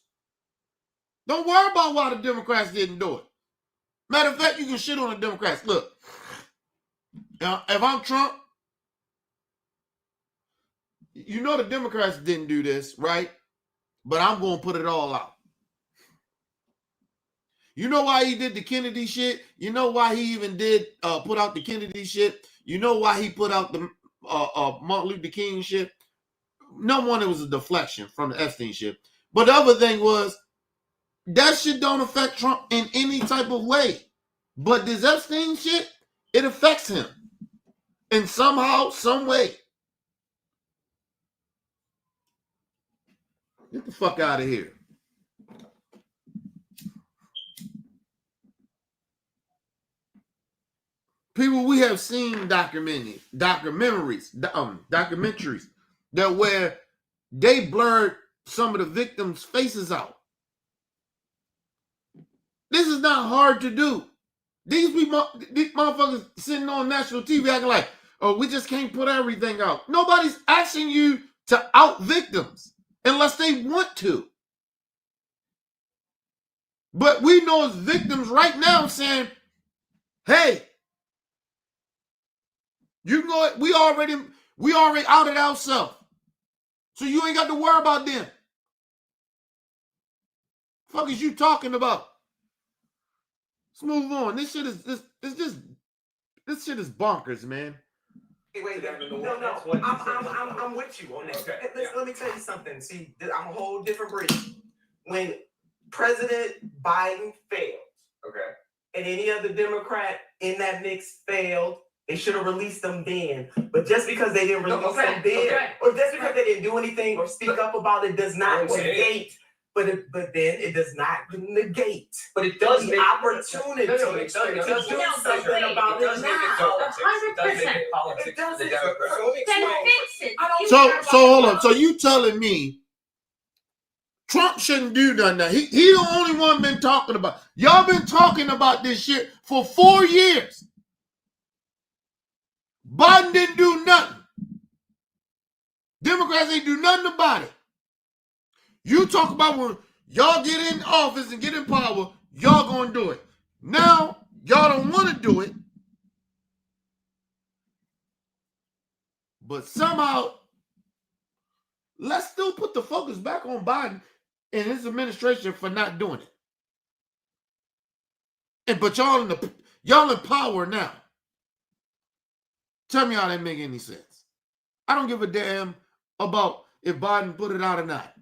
A: Don't worry about why the Democrats didn't do it. Matter of fact, you can shit on the Democrats. Look, if I'm Trump, You know the Democrats didn't do this, right? But I'm going to put it all out. You know why he did the Kennedy shit? You know why he even did put out the Kennedy shit? You know why he put out the Martin Luther King shit? Number one, it was a deflection from the Epstein shit. But the other thing was, that shit don't affect Trump in any type of way. But this Epstein shit, it affects him. In somehow, some way. Get the fuck out of here. People, we have seen documentaries that where they blurred some of the victims' faces out. This is not hard to do. These motherfuckers sitting on national TV acting like, oh, we just can't put everything out. Nobody's asking you to out victims unless they want to. But we know as victims right now saying, hey, you know it, we already outed ourselves. So you ain't got to worry about them. Fuck is you talking about? Let's move on. This shit is bonkers, man.
I: Wait, no. I'm with you on that. Let me tell you something. See, I'm a whole different breed. When President Biden failed,
C: Okay.
I: and any other Democrat in that mix failed, they should have released them then. But just because they didn't release them then, or just because they didn't do anything or speak up about it, does not negate. But then it does not negate.
C: But it does
I: the opportunity to do something about it now.
B: 100%.
I: It doesn't.
B: Then fix it.
A: So hold on. So you telling me Trump shouldn't do nothing now? He the only one been talking about. Y'all been talking about this shit for 4 years. Biden didn't do nothing. Democrats ain't do nothing about it. You talk about when y'all get in office and get in power, y'all gonna do it. Now, y'all don't want to do it. But somehow, let's still put the focus back on Biden and his administration for not doing it. But y'all in power now. Tell me how that make any sense. I don't give a damn about if Biden put it out or not.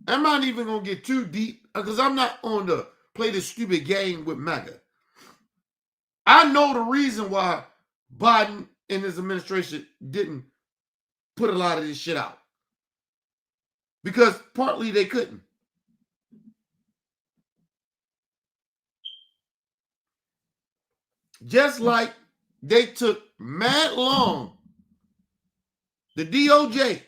A: I'm not even going to get too deep because I'm not on to play this stupid game with Maga. I know the reason why Biden and his administration didn't put a lot of this shit out. Because partly they couldn't. Just like they took mad long, the DOJ.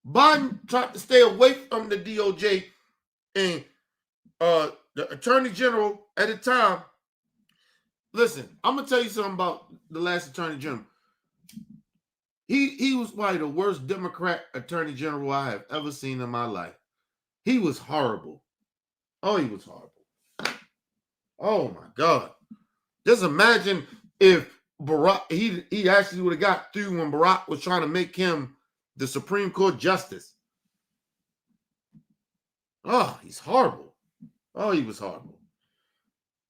A: Biden tried to stay away from the DOJ, and the Attorney General at the time. Listen, I'm gonna tell you something about the last Attorney General. He was probably the worst Democrat Attorney General I have ever seen in my life. He was horrible. Oh, he was horrible. Oh my God. Just imagine if Barack, he actually would have got through when Barack was trying to make him the Supreme Court Justice. Oh, he's horrible. Oh, he was horrible.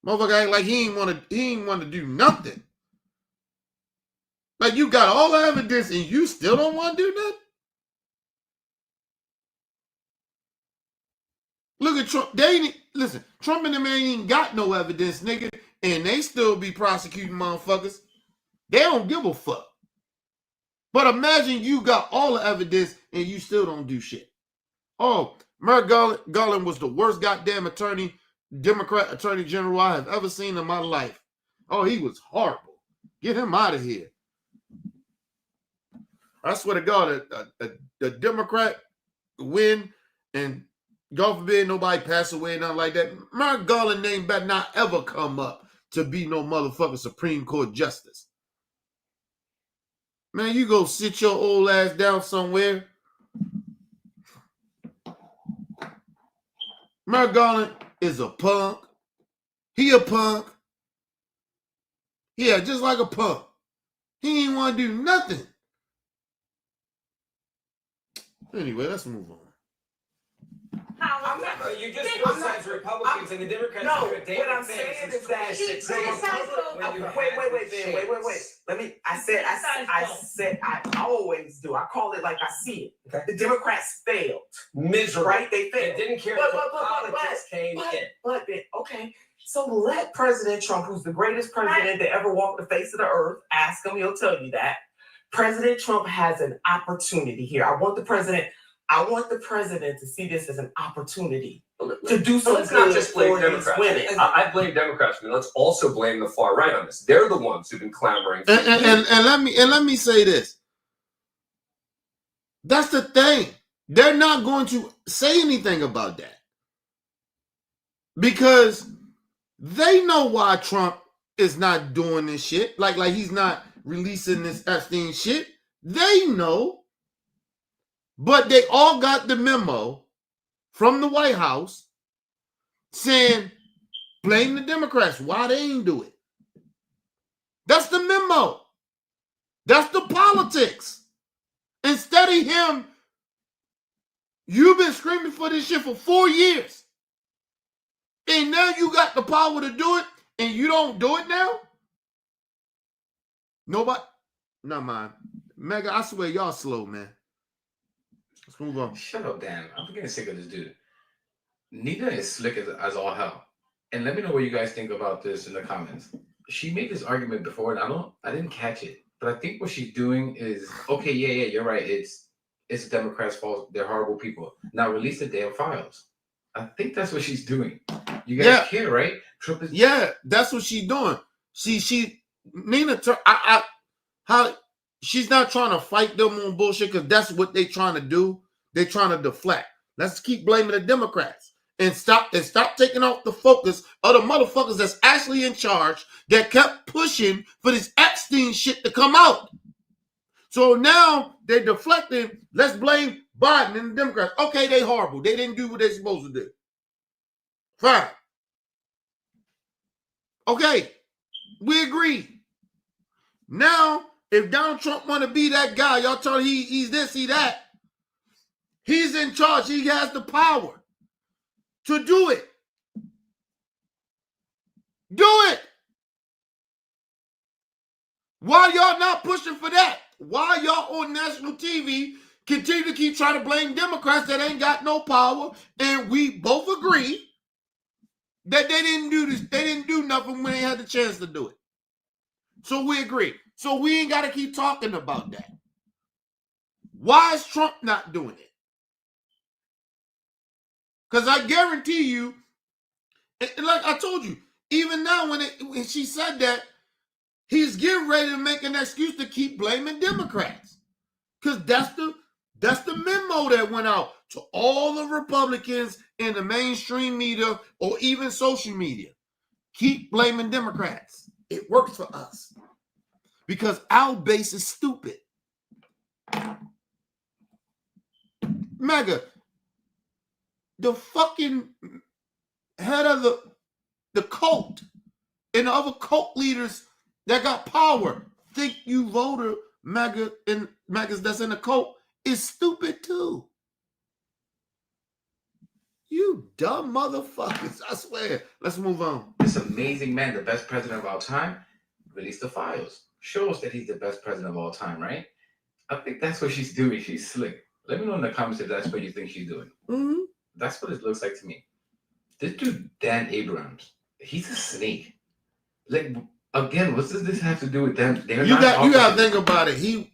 A: Motherfucker act like he ain't want to do nothing. Like you got all the evidence and you still don't want to do nothing? Look at Trump. Listen, Trump and them ain't even got no evidence, nigga, and they still be prosecuting motherfuckers. They don't give a fuck. But imagine you got all the evidence and you still don't do shit. Oh, Merrick Garland was the worst goddamn Democrat Attorney General I have ever seen in my life. Oh, he was horrible. Get him out of here. I swear to God, a Democrat win and God forbid nobody pass away, nothing like that. Merrick Garland name better not ever come up to be no motherfucking Supreme Court Justice. Man, you go sit your old ass down somewhere. Merrick Garland is a punk. He a punk. Yeah, just like a punk. He ain't want to do nothing. Anyway, let's move on.
B: I'm
D: not, you just
B: I'm
D: criticize Republicans and the Democrats.
F: No,
D: do a damn
F: what I'm
D: thing
F: saying
D: since
F: is that
B: He
D: 26.
B: criticized
D: When you
F: wait,
D: had
F: wait,
D: the
F: Ben, wait.
D: chance.
F: Let me. I always do. I call it like I see it.
D: Okay.
F: The Democrats failed.
D: Miserable.
F: Right? They
D: They
F: failed.
D: didn't care
F: But-
D: until
F: but-
D: politics came in.
F: But okay. So let President Trump, who's the greatest president that ever walked the face of the earth, ask him. He'll tell you that. President Trump has an opportunity here. I want the president to see this as an opportunity to do
C: So
F: some
C: let's not
F: good
C: just blame
F: for these
C: Democrats.
F: women.
C: I blame Democrats, but let's also blame the far right on this. They're the ones who've been clamoring.
A: And let me say this. That's the thing. They're not going to say anything about that because they know why Trump is not doing this shit. Like he's not releasing this Epstein shit. They know, but they all got the memo from the White House saying blame the Democrats. Why they ain't do it? That's the memo. That's the politics. Instead of him, you've been screaming for this shit for 4 years. And now you got the power to do it and you don't do it now? Nobody? Not mine. Mega, I swear y'all slow, man. Let's move on.
E: Shut up, Dan. I'm getting sick of this dude. Nina is slick as all hell. And let me know what you guys think about this in the comments. She made this argument before, and I didn't catch it. But I think what she's doing is, okay, yeah, you're right. It's the Democrats' fault. They're horrible people. Now release the damn files. I think that's what she's doing. You guys care, right? Trump is
A: that's what she's doing. Nina, she's not trying to fight them on bullshit because that's what they're trying to do. They're trying to deflect. Let's keep blaming the Democrats and stop taking off the focus of the motherfuckers that's actually in charge that kept pushing for this Epstein shit to come out. So now they're deflecting. Let's blame Biden and the Democrats. Okay, they horrible. They didn't do what they're supposed to do. Fine. Okay, we agree. Now, if Donald Trump want to be that guy, y'all tell him he's this, he that. He's in charge. He has the power to do it. Do it. Why y'all not pushing for that? Why y'all on national TV continue to keep trying to blame Democrats that ain't got no power? And we both agree that they didn't do this. They didn't do nothing when they had the chance to do it. So we agree. So we ain't got to keep talking about that. Why is Trump not doing it? Because I guarantee you, and like I told you, even now when she said that, he's getting ready to make an excuse to keep blaming Democrats. Because that's the memo that went out to all the Republicans in the mainstream media or even social media. Keep blaming Democrats. It works for us. Because our base is stupid. Maga, the fucking head of the cult and the other cult leaders that got power think you voter MAGA and MAGAs that's in the cult is stupid too. You dumb motherfuckers. I swear. Let's move on.
E: this amazing man, the best president of all time, release the files. Shows that he's the best president of all time, right? I think that's what she's doing. She's slick. Let me know in the comments if that's what you think she's doing.
A: Mm-hmm.
E: That's what it looks like to me. This dude, Dan Abrams, he's a snake. Like, again, what does this have to do with them?
A: You got to think about it.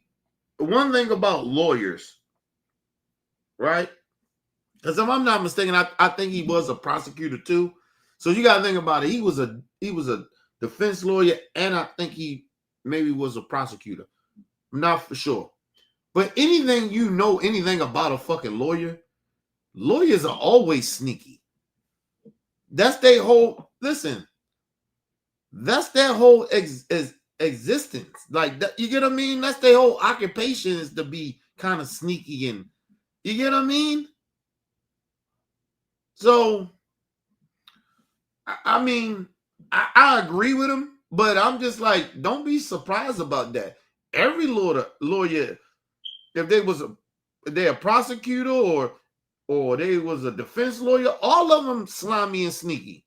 A: One thing about lawyers, right? Because if I'm not mistaken, I think he was a prosecutor too. So you got to think about it. He was a defense lawyer, and I think he maybe was a prosecutor. I'm not for sure. But anything about a fucking lawyer, lawyers are always sneaky. That's their whole, that's their whole existence. Like, you get what I mean? That's their whole occupation is to be kind of sneaky and, you get what I mean? So, I mean, I agree with him, But I'm just like, don't be surprised about that. Every lawyer, if they a prosecutor or they was a defense lawyer, all of them slimy and sneaky.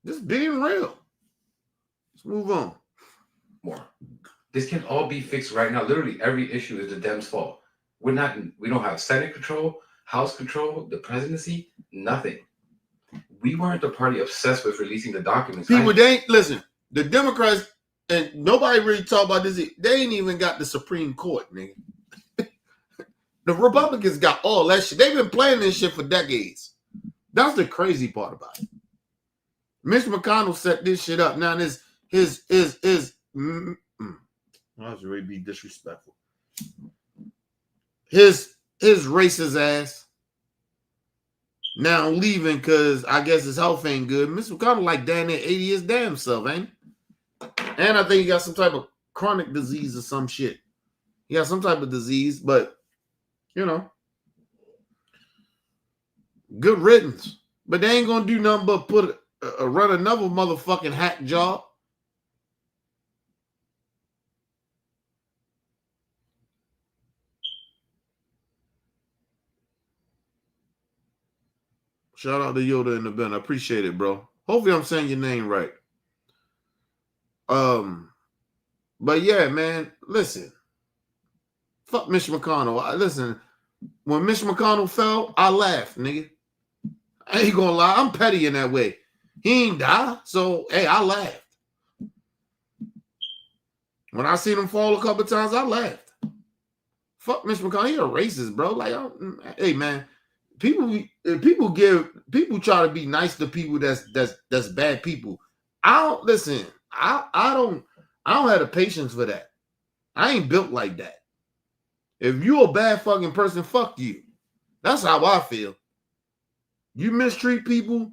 A: Just being real. Let's move on.
E: More. This can all be fixed right now. Literally, every issue is the Dems' fault. We don't have Senate control, House control, the presidency, nothing. We weren't the party obsessed with releasing the documents.
A: People, they ain't listen. The Democrats, and nobody really talk about this. They ain't even got the Supreme Court, nigga. The Republicans got all that shit. They've been playing this shit for decades. That's the crazy part about it. Mitch McConnell set this shit up. Now this I was really be disrespectful. His racist ass now leaving because I guess his health ain't good. Mitch McConnell like down there 80 his damn self, ain't he? And I think he got some type of chronic disease or some shit. He got some type of disease, but you know, good riddance. But they ain't gonna do nothing but run another motherfucking hack job. Shout out to Yoda in the bin. I appreciate it, bro. Hopefully I'm saying your name right. But yeah, man, listen. Fuck Mitch McConnell. Listen, when Mitch McConnell fell, I laughed, nigga. I ain't gonna lie. I'm petty in that way. He ain't die, so hey, I laughed. When I seen him fall a couple times, I laughed. Fuck Mitch McConnell. He a racist, bro. Like, hey, man. People try to be nice to people that's bad people. I don't listen. I don't have the patience for that. I ain't built like that. If you a bad fucking person, fuck you. That's how I feel. You mistreat people.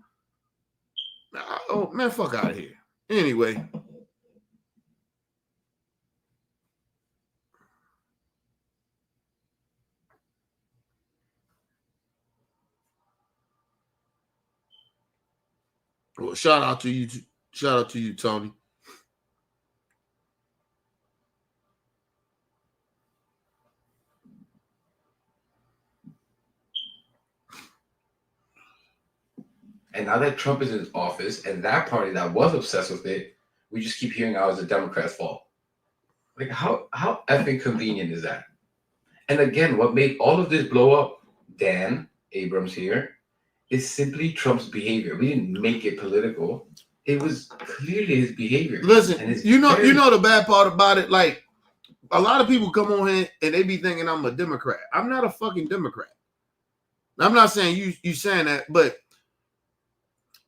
A: Oh man, fuck out of here. Anyway. Well, shout out to you, Tony.
E: And now that Trump is in office and that party that was obsessed with it, we just keep hearing how it's the Democrats' fault. Like, how effing convenient is that? And again, what made all of this blow up, Dan Abrams here, is simply Trump's behavior. We didn't make it political. It was clearly his behavior.
A: Listen, you know the bad part about it. Like, a lot of people come on here and they be thinking I'm a Democrat. I'm not a fucking Democrat. I'm not saying you saying that, but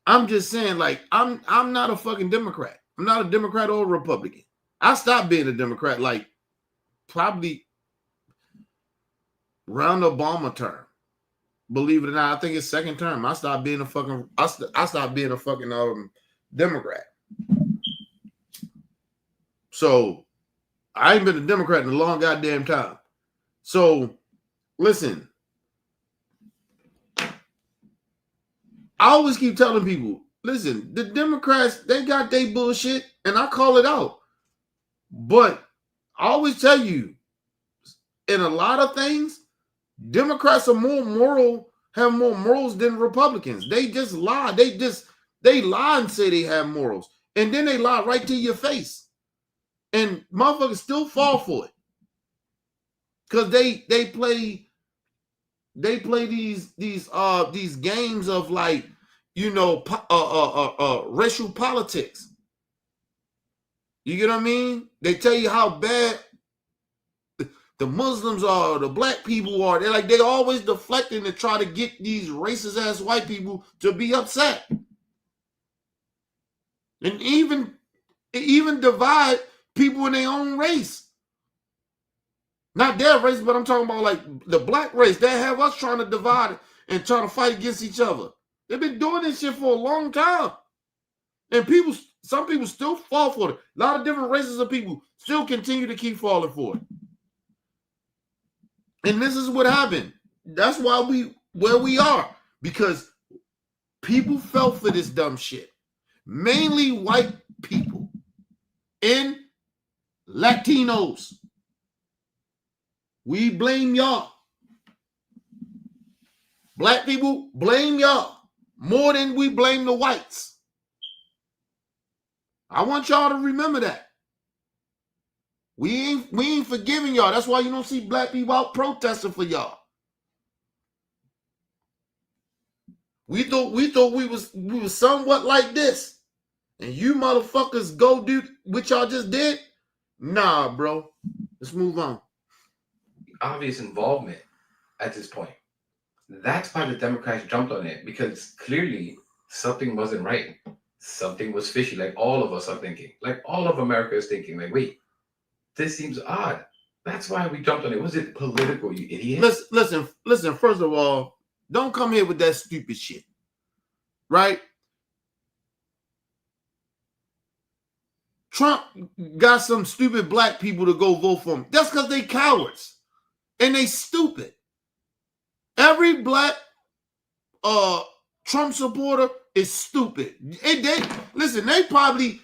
A: I'm just saying, like, I'm not a fucking Democrat. I'm not a Democrat or a Republican. I stopped being a Democrat, like, probably around the Obama term. Believe it or not, I think it's second term. I stopped being a fucking Democrat. So I ain't been a Democrat in a long goddamn time. So listen, I always keep telling people, listen, the Democrats, they got their bullshit, and I call it out. But I always tell you, in a lot of things, Democrats are more moral, have more morals than Republicans. They just lie. They lie and say they have morals. And then they lie right to your face. And motherfuckers still fall for it. Because they play these games of, like, you know, racial politics. You get what I mean? They tell you how bad the Muslims are, the black people are. They're always deflecting to try to get these racist ass white people to be upset. And even divide people in their own race. Not their race, but I'm talking about, like, the black race. They have us trying to divide and trying to fight against each other. They've been doing this shit for a long time. And some people still fall for it. A lot of different races of people still continue to keep falling for it. And this is what happened. That's why where we are. Because people fell for this dumb shit. mainly white people and Latinos. We blame y'all. Black people blame y'all more than we blame the whites. I want y'all to remember that. We ain't forgiving y'all. That's why you don't see black people out protesting for y'all. We thought we was somewhat like this. And you motherfuckers go do what y'all just did? Nah, bro. Let's move on.
E: Obvious involvement at this point. That's why the Democrats jumped on it, because clearly something wasn't right. Something was fishy, like all of us are thinking. Like all of America is thinking, like, wait, this seems odd. That's why we jumped on it. Was it political, you idiot?
A: Listen, first of all, don't come here with that stupid shit. Right? Trump got some stupid black people to go vote for him. That's because they cowards. And they stupid. Every black Trump supporter is stupid. They probably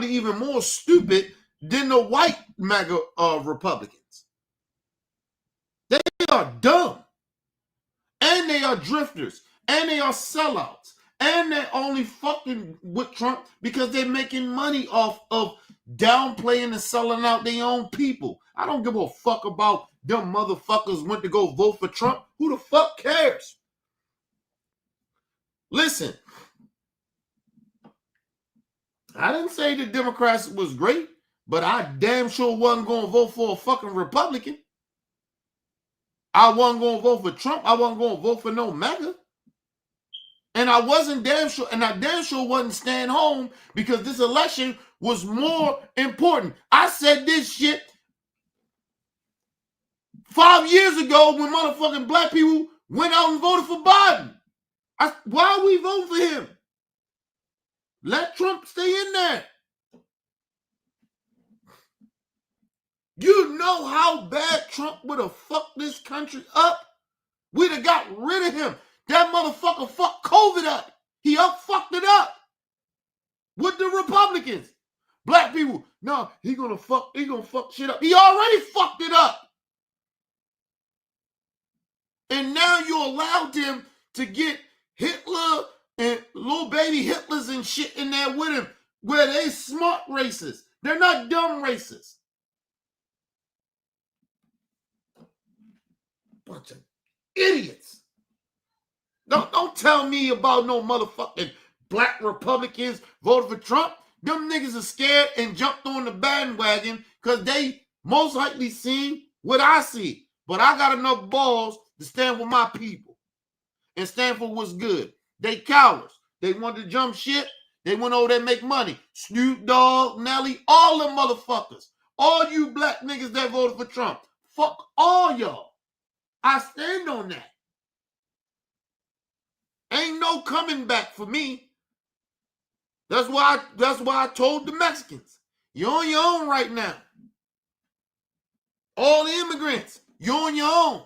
A: even more stupid than the white MAGA Republicans. They are dumb. And they are drifters. And they are sellouts. And they're only fucking with Trump because they're making money off of downplaying and selling out their own people. I don't give a fuck about them motherfuckers went to go vote for Trump. Who the fuck cares? Listen, I didn't say the Democrats was great, but I damn sure wasn't going to vote for a fucking Republican. I wasn't going to vote for Trump. I wasn't going to vote for no MAGA. And I damn sure wasn't staying home because this election was more important. I said this shit 5 years ago when motherfucking black people went out and voted for Biden. Why are we voting for him? Let Trump stay in there. You know how bad Trump would have fucked this country up? We'd have got rid of him. That motherfucker fucked COVID up. He fucked it up with the Republicans. Black people, no, he gonna fuck shit up. He already fucked it up. And now you allowed him to get Hitler and little baby Hitlers and shit in there with him, where they smart racists. They're not dumb racists. Bunch of idiots. Don't tell me about no motherfucking black Republicans voted for Trump. Them niggas are scared and jumped on the bandwagon because they most likely seen what I see. But I got enough balls to stand with my people and stand for what's good. They cowards. They want to jump shit. They went over there and make money. Snoop Dogg, Nelly, all them motherfuckers. All you black niggas that voted for Trump. Fuck all y'all. I stand on that. Ain't no coming back for me. That's why I told the Mexicans, you're on your own right now. All the immigrants, you're on your own.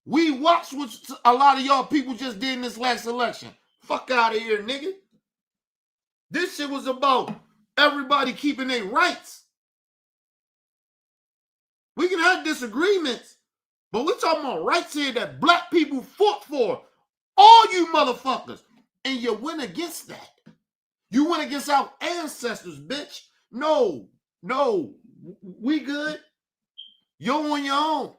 A: We watched what a lot of y'all people just did in this last election. Fuck out of here, nigga. This shit was about everybody keeping their rights. We can have disagreements, but we're talking about rights here that black people fought for. All you motherfuckers. And you went against that. You went against our ancestors, bitch. No. We good. You're on your own.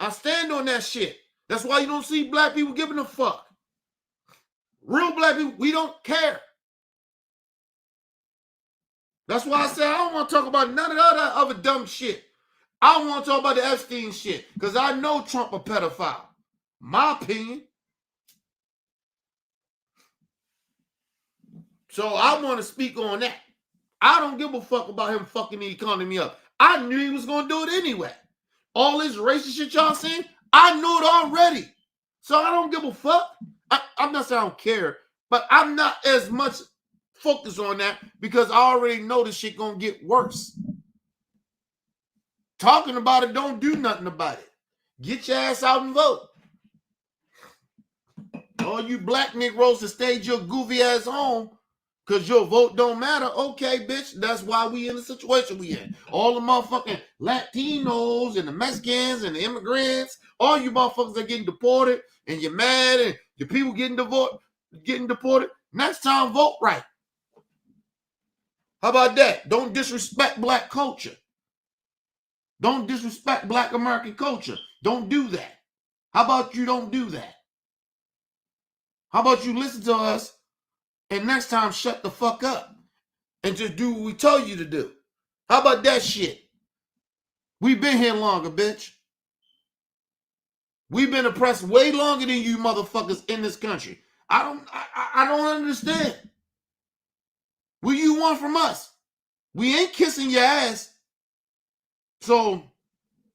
A: I stand on that shit. That's why you don't see black people giving a fuck. Real black people, we don't care. That's why I said I don't want to talk about none of that other dumb shit. I don't want to talk about the Epstein shit because I know Trump a pedophile. My opinion. So I want to speak on that. I don't give a fuck about him fucking the economy up. I knew he was going to do it anyway. All this racist shit y'all saying, I knew it already. So I don't give a fuck. I'm not saying I don't care, but I'm not as much focused on that because I already know this shit going to get worse. Talking about it don't do nothing about it. Get your ass out and vote. Oh, all you black Negroes that stayed your goofy ass home because your vote don't matter. Okay, bitch, that's why we in the situation we in. All the motherfucking Latinos and the Mexicans and the immigrants, all you motherfuckers are getting deported and you're mad and your people getting deported. Next time, vote right. How about that? Don't disrespect black culture. Don't disrespect black American culture. Don't do that. How about you don't do that? How about you listen to us and next time shut the fuck up and just do what we told you to do? How about that shit? We've been here longer, bitch. We've been oppressed way longer than you motherfuckers in this country. I don't understand. What you want from us? We ain't kissing your ass. So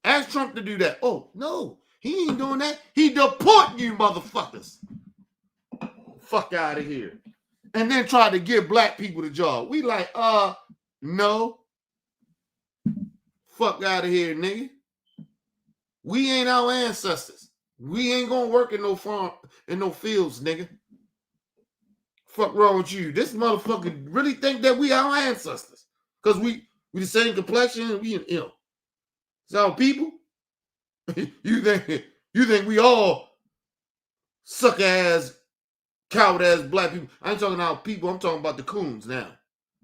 A: ask Trump to do that. Oh, no, he ain't doing that. He deporting you motherfuckers. Fuck out of here. And then try to give black people the job. We like, no. Fuck out of here, nigga. We ain't our ancestors. We ain't gonna work in no farm, in no fields, nigga. Fuck wrong with you? This motherfucker really think that we our ancestors. Cause we the same complexion, we, you know, it's our people. you think we all suck ass, coward ass black people? I ain't talking about people, I'm talking about the coons now.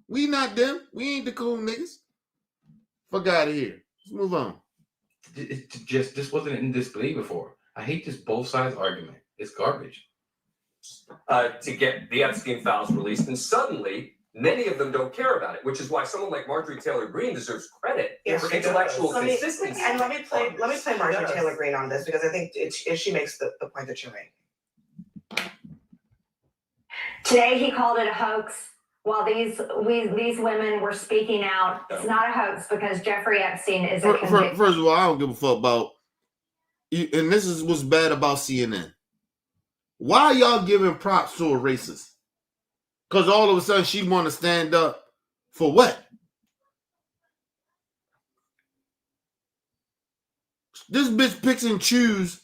A: We not them. We ain't the coon niggas. Fuck out of here. Let's move on.
E: This wasn't in display before. I hate this both sides argument. It's garbage.
C: To get the Epstein files released, and suddenly many of them don't care about it, which is why someone like Marjorie Taylor Greene deserves credit for intellectual consistency.
F: And let me play Marjorie Taylor Greene on this because I think she makes the point that you're making.
J: Today he called it a hoax. While these women were speaking out, it's not a hoax because Jeffrey Epstein is a convict.
A: First of all, I don't give a fuck about, and this is what's bad about CNN. Why y'all giving props to a racist? Because all of a sudden she want to stand up for what? This bitch picks and choose.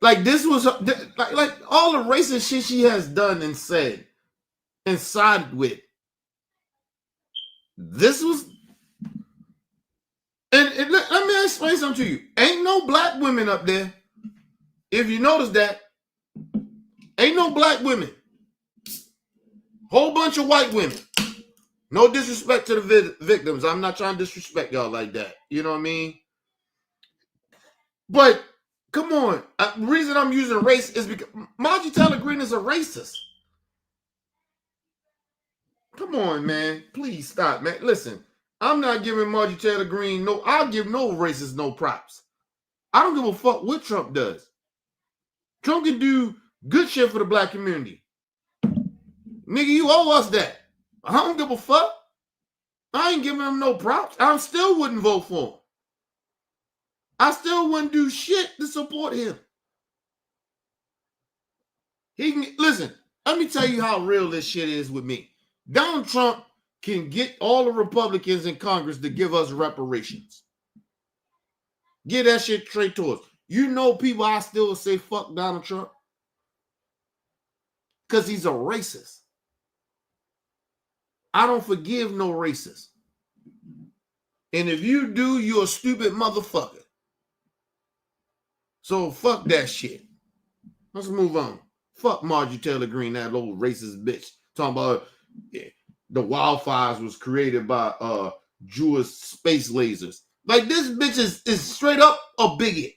A: Like this was like all the racist shit she has done and said and sided with. This was, and let me explain something to you. Ain't no black women up there. If you notice that, ain't no black women. Whole bunch of white women. No disrespect to the victims. I'm not trying to disrespect y'all like that. You know what I mean? But come on. The reason I'm using race is because Marjorie Taylor Greene is a racist. Come on, man. Please stop, man. Listen, I'm not giving Marjorie Taylor Greene I'll give no racist no props. I don't give a fuck what Trump does. Trump can do good shit for the black community. Nigga, you owe us that. I don't give a fuck. I ain't giving him no props. I still wouldn't vote for him. I still wouldn't do shit to support him. Listen, let me tell you how real this shit is with me. Donald Trump can get all the Republicans in Congress to give us reparations. Get that shit straight to us. You know people I still say fuck Donald Trump? Because he's a racist. I don't forgive no racist. And if you do, you're a stupid motherfucker. So fuck that shit. Let's move on. Fuck Marjorie Taylor Greene, that old racist bitch. Talking about the wildfires was created by Jewish space lasers. Like this bitch is straight up a bigot.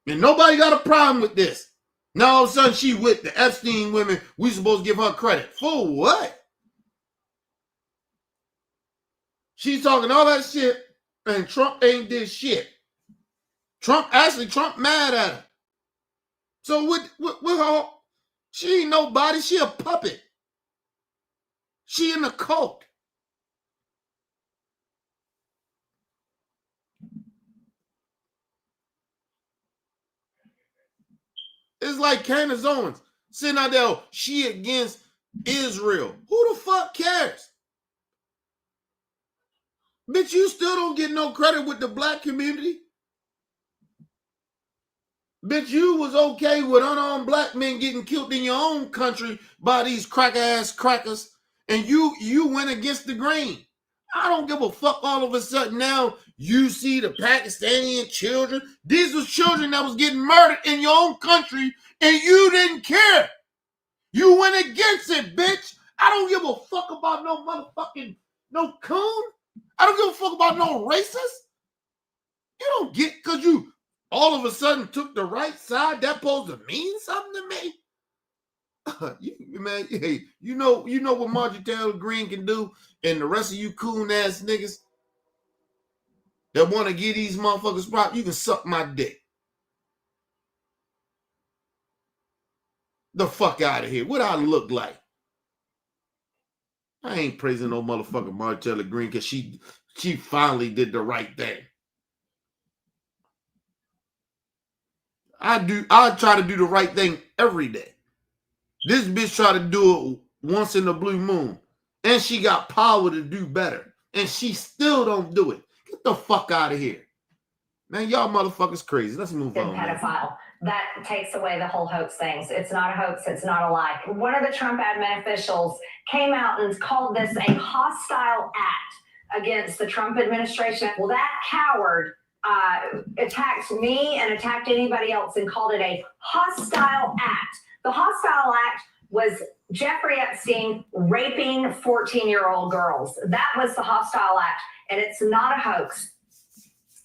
A: And nobody got a problem with this. Now all of a sudden she with the Epstein women. We supposed to give her credit. For what? She's talking all that shit and Trump ain't did shit. Trump mad at her. So with her, she ain't nobody. She a puppet. She in a cult. It's like Candace Owens sitting out there, she against Israel. Who the fuck cares? Bitch, you still don't get no credit with the black community. Bitch, you was okay with unarmed black men getting killed in your own country by these cracker-ass crackers, and you went against the grain. I don't give a fuck all of a sudden now you see the Pakistani children. These was children that was getting murdered in your own country, and you didn't care. You went against it, bitch. I don't give a fuck about no motherfucking, no coon. I don't give a fuck about no racist. You don't get, because you all of a sudden took the right side. That supposed to mean something to me? Man, hey, you know what Marjorie Taylor Greene can do, and the rest of you coon ass niggas that want to get these motherfuckers props, you can suck my dick. The fuck out of here. What I look like? I ain't praising no motherfucking Marjorie Taylor Greene because she finally did the right thing. I try to do the right thing every day. This bitch try to do it once in the blue moon. And she got power to do better. And she still don't do it. Get the fuck out of here. Man, y'all motherfuckers crazy. Let's move on.
J: Pedophile. That takes away the whole hoax things. It's not a hoax. It's not a lie. One of the Trump admin officials came out and called this a hostile act against the Trump administration. Well, that coward attacked me and attacked anybody else and called it a hostile act. The hostile act was Jeffrey Epstein raping 14-year-old girls. That was the hostile act, and it's not a hoax.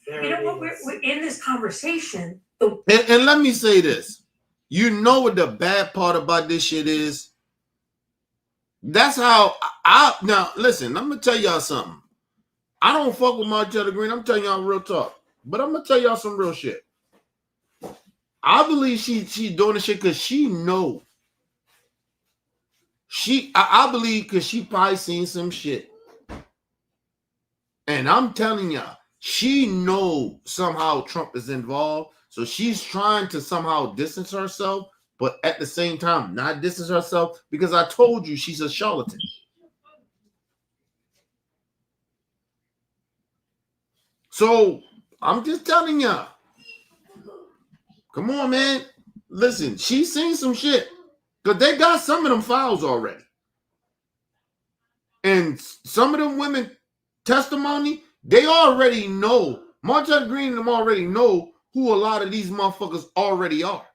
B: You know what? We're in this conversation.
A: And let me say this. You know what the bad part about this shit is? That's how now listen, I'm gonna tell y'all something. I don't fuck with Marjorie Taylor Greene. I'm telling y'all real talk. But I'm gonna tell y'all some real shit. I believe she doing this shit because she know. I believe because she probably seen some shit. And I'm telling y'all, she know somehow Trump is involved. So she's trying to somehow distance herself, but at the same time not distance herself because I told you she's a charlatan. So I'm just telling y'all. Come on, man. Listen, she's seen some shit. Because they got some of them files already. And some of them women testimony, they already know. Marjorie Taylor Greene and them already know who a lot of these motherfuckers already are.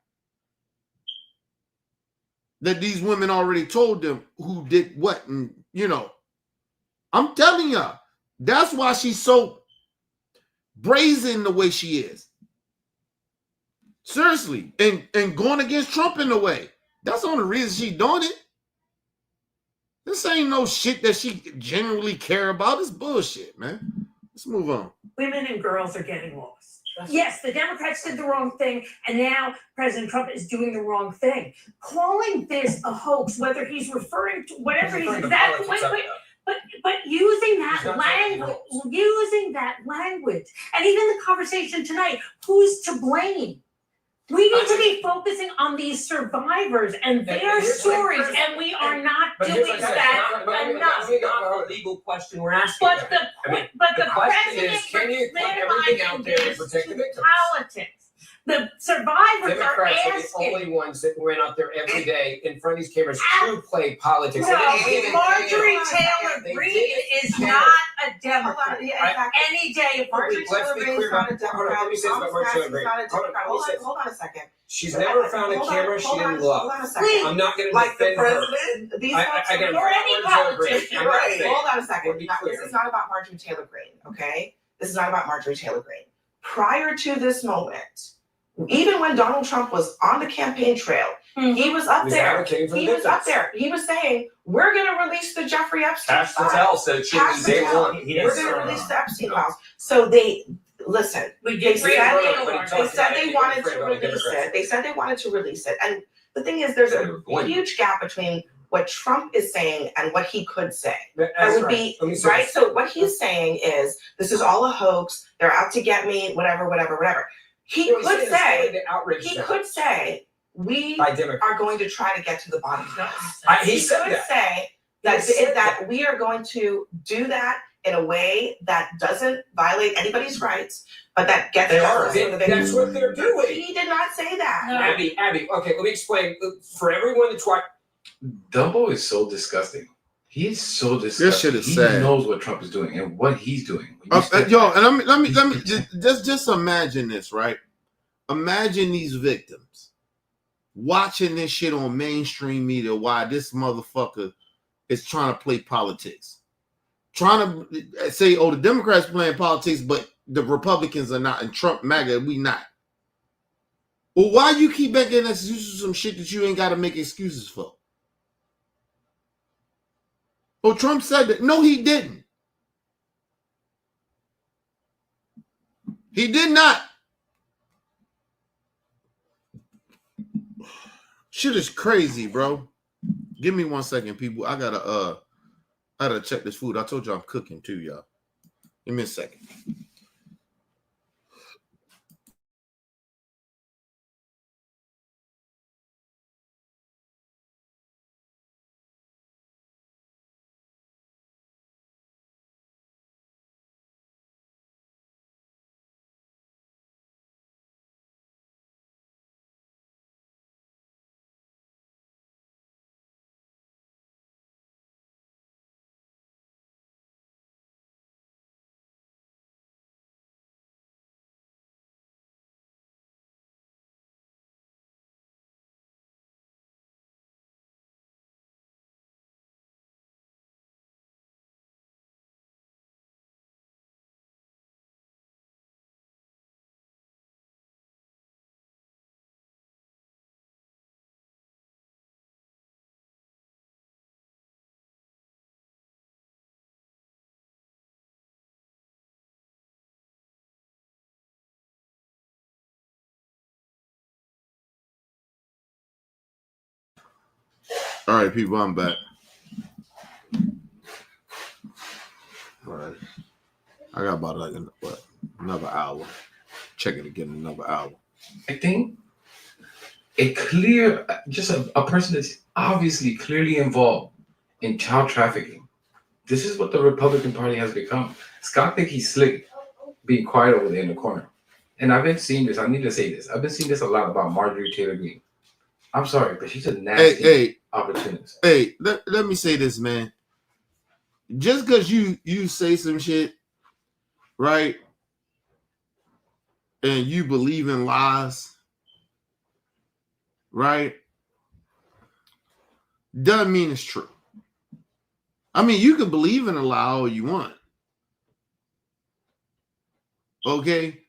A: That these women already told them who did what. And, you know, I'm telling y'all, that's why she's so brazen the way she is. Seriously. And going against Trump in a way. That's the only reason she's doing it. This ain't no shit that she genuinely care about. It's bullshit, man. Let's move on.
B: Women and girls are getting lost. Yes, the Democrats did the wrong thing, and now President Trump is doing the wrong thing. Calling this a hoax, whether he's referring to whatever he's exactly, but using that language, and even the conversation tonight, who's to blame? We need to be focusing on these survivors and their stories, and we are not doing that enough.
C: That's not a legal question we're asking.
B: But the
C: question is, can you put everything out there to protect the victims?
B: Politics. The survivors
C: Democrats
B: are
C: are the only ones that went out there every day in front of these cameras to play politics.
B: Well, Marjorie Taylor Greene is not a Democrat. Any day of
F: Marjorie Taylor Greene is not a Democrat.
C: Let me say this about Marjorie Taylor Greene.
F: Hold on a second.
C: She's never found a camera she didn't love.
F: Hold on a second.
C: I'm not going to
F: Like the
C: defend her.
F: president, these folks
B: or any politician.
F: Hold on a second. This is not about Marjorie Taylor Greene, okay? This is not about Marjorie Taylor Greene. Prior to this moment, even when Donald Trump was on the campaign trail, he was up there. He was up there. He was saying, we're going to release the Jeffrey Epstein
C: Cash
F: files.
C: Patel said she was day one.
F: We're going to release the Epstein files. So they, listen, they said they wanted to release it. They said they wanted to release it. And the thing is, there's a huge gap between what Trump is saying and what he could say. That would be, right? So what he's saying is, this is all a hoax. They're out to get me, whatever. He could say, we are going to try to get to the bottom of this. He could say that we are going to do that in a way that doesn't violate anybody's rights, but that gets
D: They
F: justice
D: are.
F: for the victim.
C: That's what they're doing.
F: He did not say that.
B: No.
C: Abby, okay, let me explain. For everyone that's watching,
E: Dumbo is so disgusting. He is so disgusting.
A: This shit is
E: he
A: sad.
E: knows what Trump is doing and what he's doing. When you step
A: Yo,
E: back-
A: and let me just imagine this, right? Imagine these victims watching this shit on mainstream media while this motherfucker is trying to play politics. Trying to say, oh, the Democrats playing politics, but the Republicans are not, and Trump, MAGA, we not. Well, why you keep making excuses for some shit that you ain't got to make excuses for? Oh, Trump said that. No, he didn't. He did not. Shit is crazy, bro. Give me 1 second, people. I gotta check this food. I told you I'm cooking too, y'all. Give me a second. All right, people, I'm back. All right. I got about like another hour. Check it again, another hour.
E: I think a person that's obviously clearly involved in child trafficking. This is what the Republican Party has become. Scott think he's slick, being quiet over there in the corner. And I've been seeing this. I need to say this. I've been seeing this a lot about Marjorie Taylor Greene. I'm sorry, but she's a nasty opportunist.
A: Hey, let me say this, man. Just because you say some shit, right, and you believe in lies, right, doesn't mean it's true. I mean, you can believe in a lie all you want. Okay?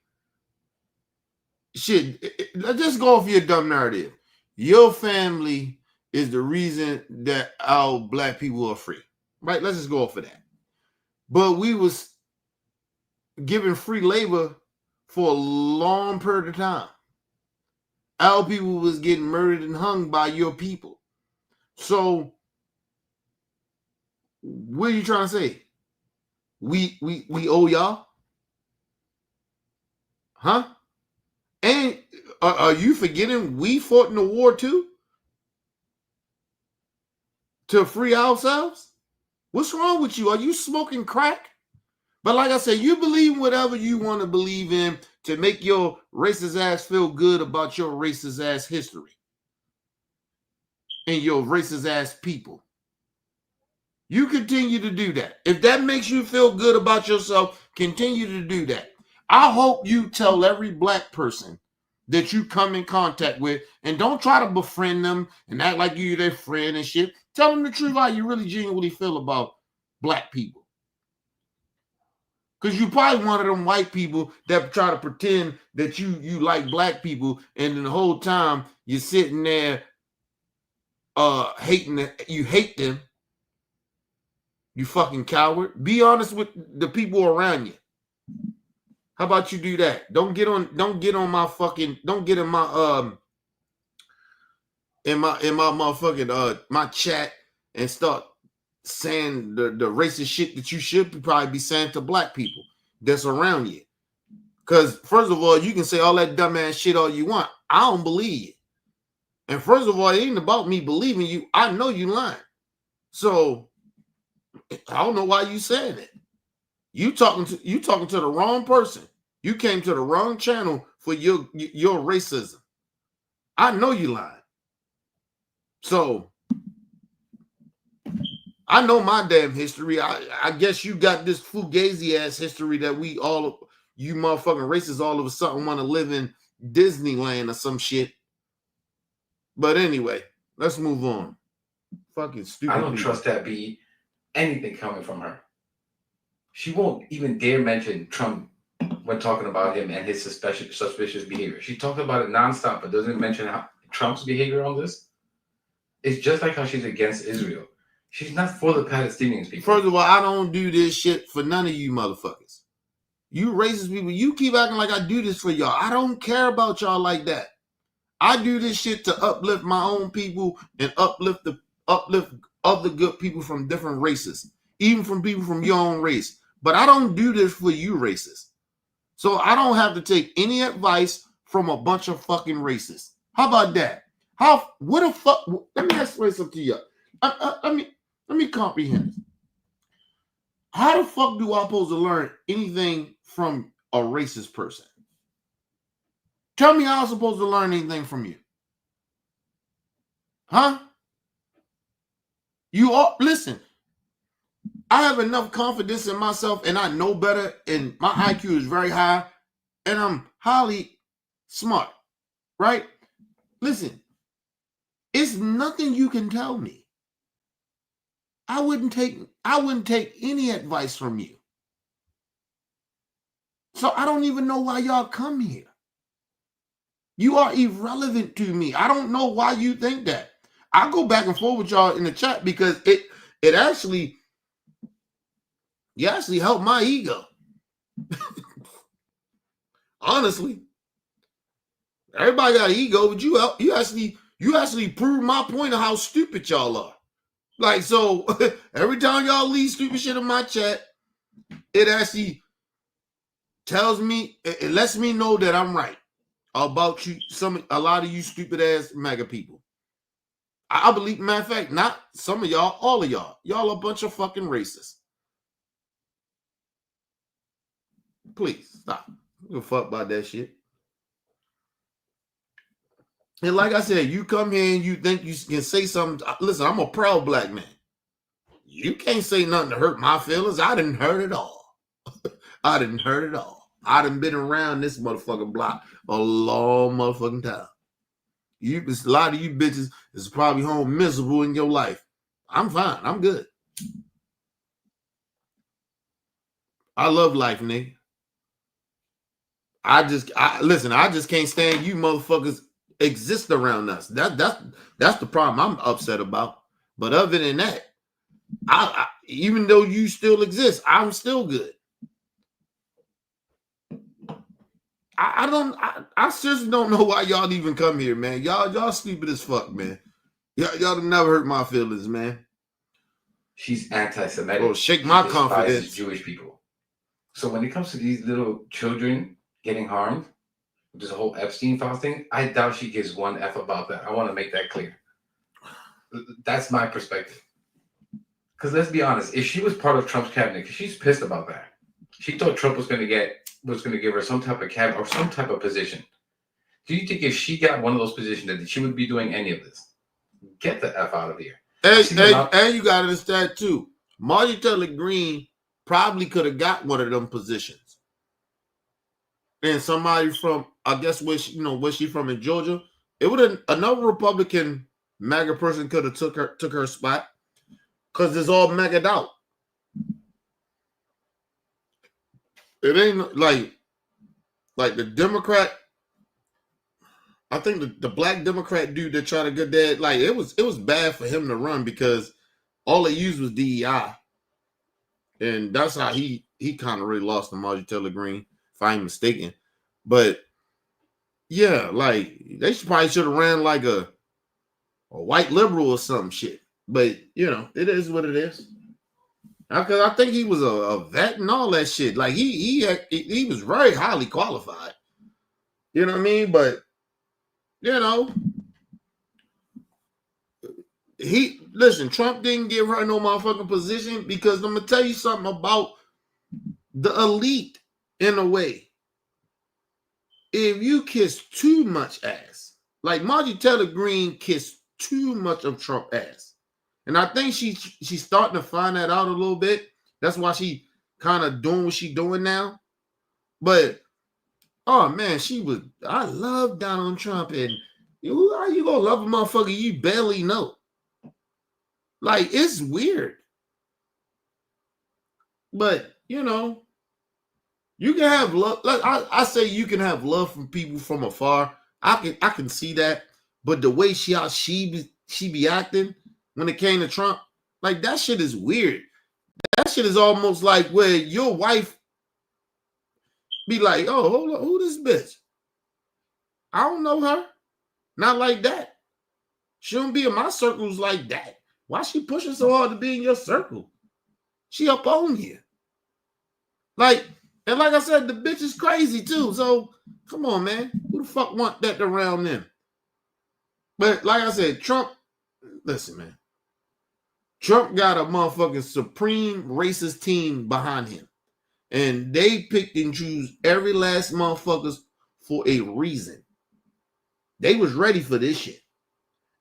A: Shit, let's just go off your dumb narrative. Your family is the reason that our black people are free. Right? Let's just go off of that. But we was given free labor for a long period of time. Our people was getting murdered and hung by your people. So what are you trying to say? We owe y'all? Huh? And are you forgetting we fought in the war too? To free ourselves? What's wrong with you? Are you smoking crack? But like I said, you believe whatever you want to believe in to make your racist ass feel good about your racist ass history and your racist ass people. You continue to do that. If that makes you feel good about yourself, continue to do that. I hope you tell every black person that you come in contact with, and don't try to befriend them and act like you're their friend and shit. Tell them the truth, how you really genuinely feel about black people. Because you probably one of them white people that try to pretend that you like black people, and then the whole time you're sitting there you hate them. You fucking coward. Be honest with the people around you. How about you do that? Don't get in my motherfucking my chat and start saying the racist shit that you should probably be saying to black people that's around you. Because first of all, you can say all that dumbass shit all you want. I don't believe it. And first of all, it ain't about me believing you. I know you lying. So I don't know why you saying it. You talking to the wrong person. You came to the wrong channel for your racism. I know you lied. So I know my damn history. I guess you got this fugazi ass history that we all, you motherfucking racists, all of a sudden want to live in Disneyland or some shit. But anyway, let's move on. Fucking stupid.
E: I don't
A: people.
E: trust that be anything coming from her. She won't even dare mention Trump when talking about him and his suspicious behavior. She talks about it nonstop, but doesn't mention Trump's behavior on this. It's just like how she's against Israel. She's not for the Palestinians people.
A: First of all, I don't do this shit for none of you motherfuckers. You racist people, you keep acting like I do this for y'all. I don't care about y'all like that. I do this shit to uplift my own people and uplift other good people from different races, even from people from your own race. But I don't do this for you racists. So I don't have to take any advice from a bunch of fucking racists. How about that? What the fuck? Let me explain something to you. Let me comprehend. How the fuck do I supposed to learn anything from a racist person? Tell me how I'm supposed to learn anything from you. Huh? You all listen. I have enough confidence in myself and I know better, and my IQ is very high and I'm highly smart, right? Listen, it's nothing you can tell me. I wouldn't take any advice from you. So I don't even know why y'all come here. You are irrelevant to me. I don't know why you think that. I go back and forth with y'all in the chat because it actually, you actually helped my ego. Honestly. Everybody got an ego, but you actually proved my point of how stupid y'all are. Like, so every time y'all leave stupid shit in my chat, it actually tells me, it lets me know that I'm right about you, a lot of you stupid ass MAGA people. I believe, matter of fact, not some of y'all, all of y'all. Y'all a bunch of fucking racists. Please stop. I don't give a fuck about that shit. And like I said, you come here and you think you can say something. Listen, I'm a proud black man. You can't say nothing to hurt my feelings. I didn't hurt it all. I didn't hurt it all. I done been around this motherfucking block a long motherfucking time. A lot of you bitches is probably home miserable in your life. I'm fine. I'm good. I love life, nigga. I just can't stand you motherfuckers exist around us. That's the problem I'm upset about. But other than that, I even though you still exist, I'm still good. I seriously don't know why y'all even come here, man. Y'all stupid as fuck, man. Y'all never hurt my feelings, man.
E: She's anti-Semitic.
A: Well, shake my
E: She
A: confidence.
E: despises Jewish people. So when it comes to these little children getting harmed, this whole Epstein file thing, I doubt she gives one F about that. I want to make that clear. That's my perspective. Because let's be honest, if she was part of Trump's cabinet, because she's pissed about that. She thought Trump was going to give her some type of cabinet or some type of position. Do you think if she got one of those positions that she would be doing any of this? Get the F out of here.
A: And you got to understand too, Marjorie Taylor Greene probably could have got one of them positions. And somebody from, I guess where she from in Georgia, it would have another Republican MAGA person could have took her spot because it's all MAGA'd out. It ain't like the Democrat. I think the black Democrat dude that tried to get that, like it was bad for him to run because all they used was DEI. And that's how he kind of really lost to Marjorie Taylor Greene, if I'm mistaken. But yeah, like they probably should have ran like a white liberal or some shit. But it is what it is. Because I think he was a vet and all that shit. Like he was very highly qualified. You know what I mean? But Trump didn't give her no motherfucking position because I'm gonna tell you something about the elite in a way. If you kiss too much ass, like Marjorie Taylor Greene kissed too much of Trump ass, and I think she's starting to find that out a little bit. That's why she kind of doing what she doing now. But oh man, I love Donald Trump, and how you gonna love a motherfucker you barely know? Like, it's weird. But you know, you can have love. Like I say, you can have love from people from afar. I can see that. But the way she be acting when it came to Trump, like that shit is weird. That shit is almost like where your wife be like, "Oh, hold on, who this bitch? I don't know her. Not like that. She don't be in my circles like that. Why she pushing so hard to be in your circle? She up on you." Like, and like I said, the bitch is crazy too. So come on, man. Who the fuck want that around them? But like I said, Trump, listen, man. Trump got a motherfucking supreme racist team behind him. And they picked and choose every last motherfuckers for a reason. They was ready for this shit.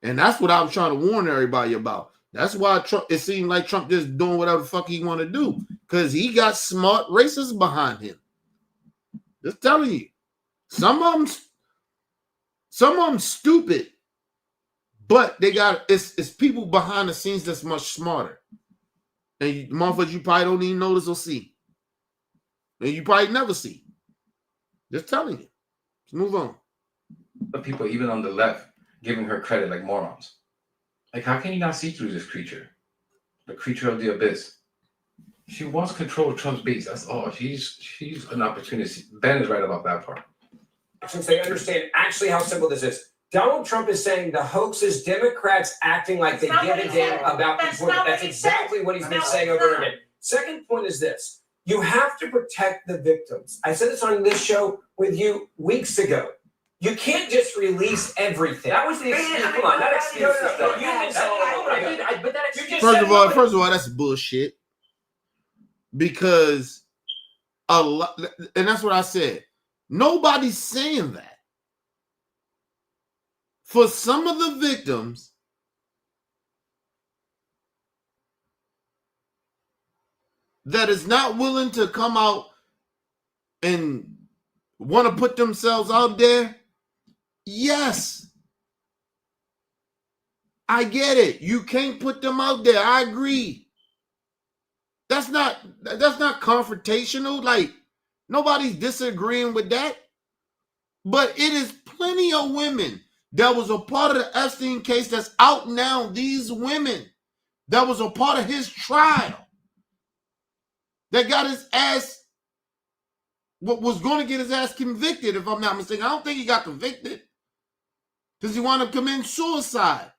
A: And that's what I was trying to warn everybody about. That's why Trump, it seemed like Trump just doing whatever the fuck he want to do. Because he got smart racists behind him. Just telling you. Some of them stupid. But they got, it's people behind the scenes that's much smarter. And motherfuckers you probably don't even notice or see. And you probably never see. Just telling you. Let's move on.
E: But people, even on the left, giving her credit like morons. Like, how can you not see through this creature? The creature of the abyss. She wants control of Trump's base. That's all. She's an opportunist. Ben is right about that part.
D: Since they understand actually how simple this is. Donald Trump is saying the hoax is Democrats acting like they give a damn about people. That's exactly what he's been saying over and again. Second point is this. You have to protect the victims. I said this on this show with you weeks ago. You can't just release everything. That was the excuse. Come on, that excuse.
A: First of all, that's bullshit. Because a lot, and that's what I said. Nobody's saying that. For some of the victims, that is not willing to come out and want to put themselves out there, yes, I get it. You can't put them out there. I agree. That's not confrontational. Like, nobody's disagreeing with that. But it is plenty of women that was a part of the Epstein case that's out now. These women that was a part of his trial that got his ass, was going to get his ass convicted, if I'm not mistaken. I don't think he got convicted because he wound up committing suicide.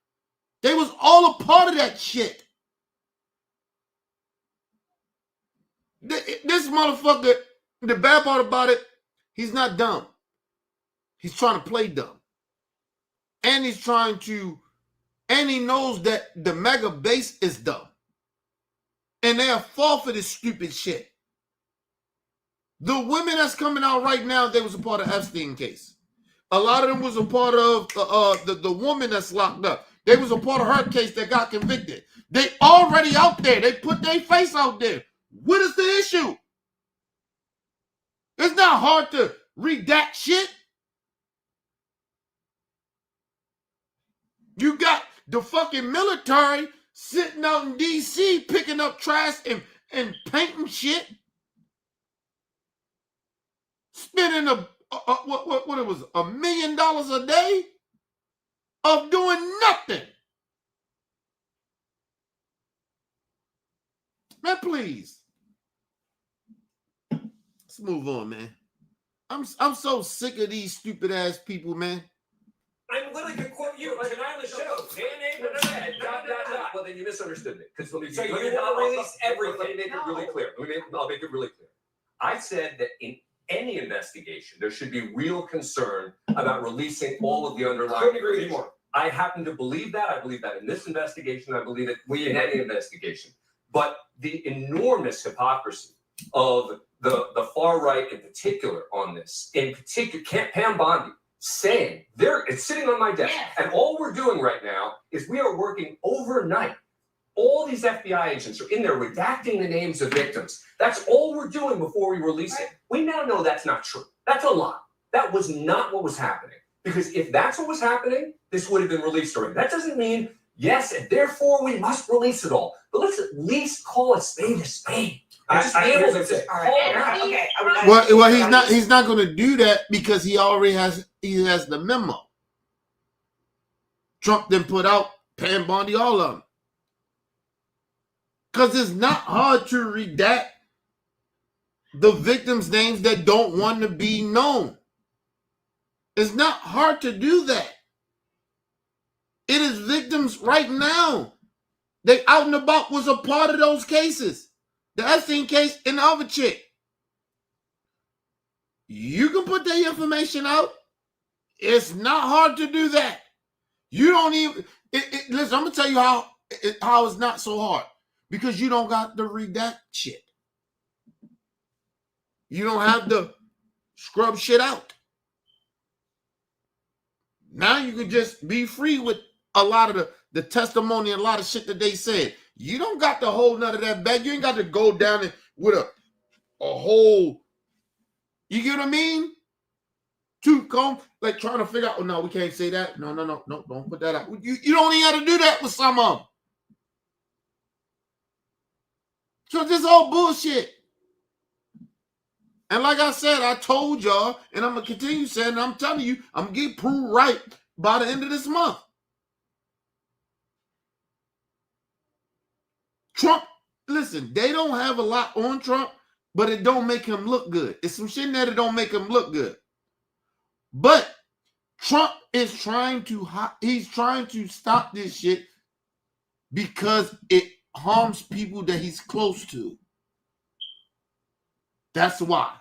A: They was all a part of that shit. This motherfucker, the bad part about it, he's not dumb. He's trying to play dumb. And he knows that the Maga base is dumb. And they are fall for this stupid shit. The women that's coming out right now, they was a part of Epstein case. A lot of them was a part of the woman that's locked up. They was a part of her case that got convicted. They already out there. They put their face out there. What is the issue? It's not hard to read that shit. You got the fucking military sitting out in D.C. picking up trash and painting shit. Spending what it was, $1 million a day of doing nothing. Man, please. Let's move on, man. I'm so sick of these stupid ass people, man.
C: I'm literally could quote you like an island show. Well, then you misunderstood me. So you want to release everything. Let me make it really clear. I'll make it really clear. I said that in any investigation, there should be real concern about releasing all of the underlying information. I happen to believe that. I believe that in this investigation. I believe it in any investigation. But the enormous hypocrisy of the far right in particular on this, in particular, Pam Bondi, saying it's sitting on my desk, and all we're doing right now is we are working overnight. All these FBI agents are in there redacting the names of victims. That's all we're doing before we release it. We now know that's not true. That's a lie. That was not what was happening. Because if that's what was happening, this would have been released already. That doesn't mean, yes, and therefore we must release it all. But let's at least call a spade a spade. Just be able to say,
F: Okay.
A: Well, he's not going to do that because he already has the memo. Trump then put out Pam Bondi, all of them. Because it's not hard to redact the victims' names that don't want to be known. It's not hard to do that. It is victims right now. They out and about was a part of those cases. The Epstein case and the other chick. You can put that information out. It's not hard to do that. You don't even... listen, I'm going to tell you how it's not so hard. Because you don't got to redact shit. You don't have to scrub shit out. Now you can just be free with a lot of the testimony and a lot of shit that they said. You don't got to hold none of that back. You ain't got to go down with a whole, you get what I mean? Tooth comb, like trying to figure out, oh no, we can't say that. No, don't put that out. You don't even have to do that with some of them. So this all bullshit. And like I said, I told y'all, and I'm going to continue saying, and I'm telling you, I'm going to get proved right by the end of this month. Trump, listen, they don't have a lot on Trump, but it don't make him look good. It's some shit in there that don't make him look good. But Trump is trying to stop this shit because it harms people that he's close to. That's why.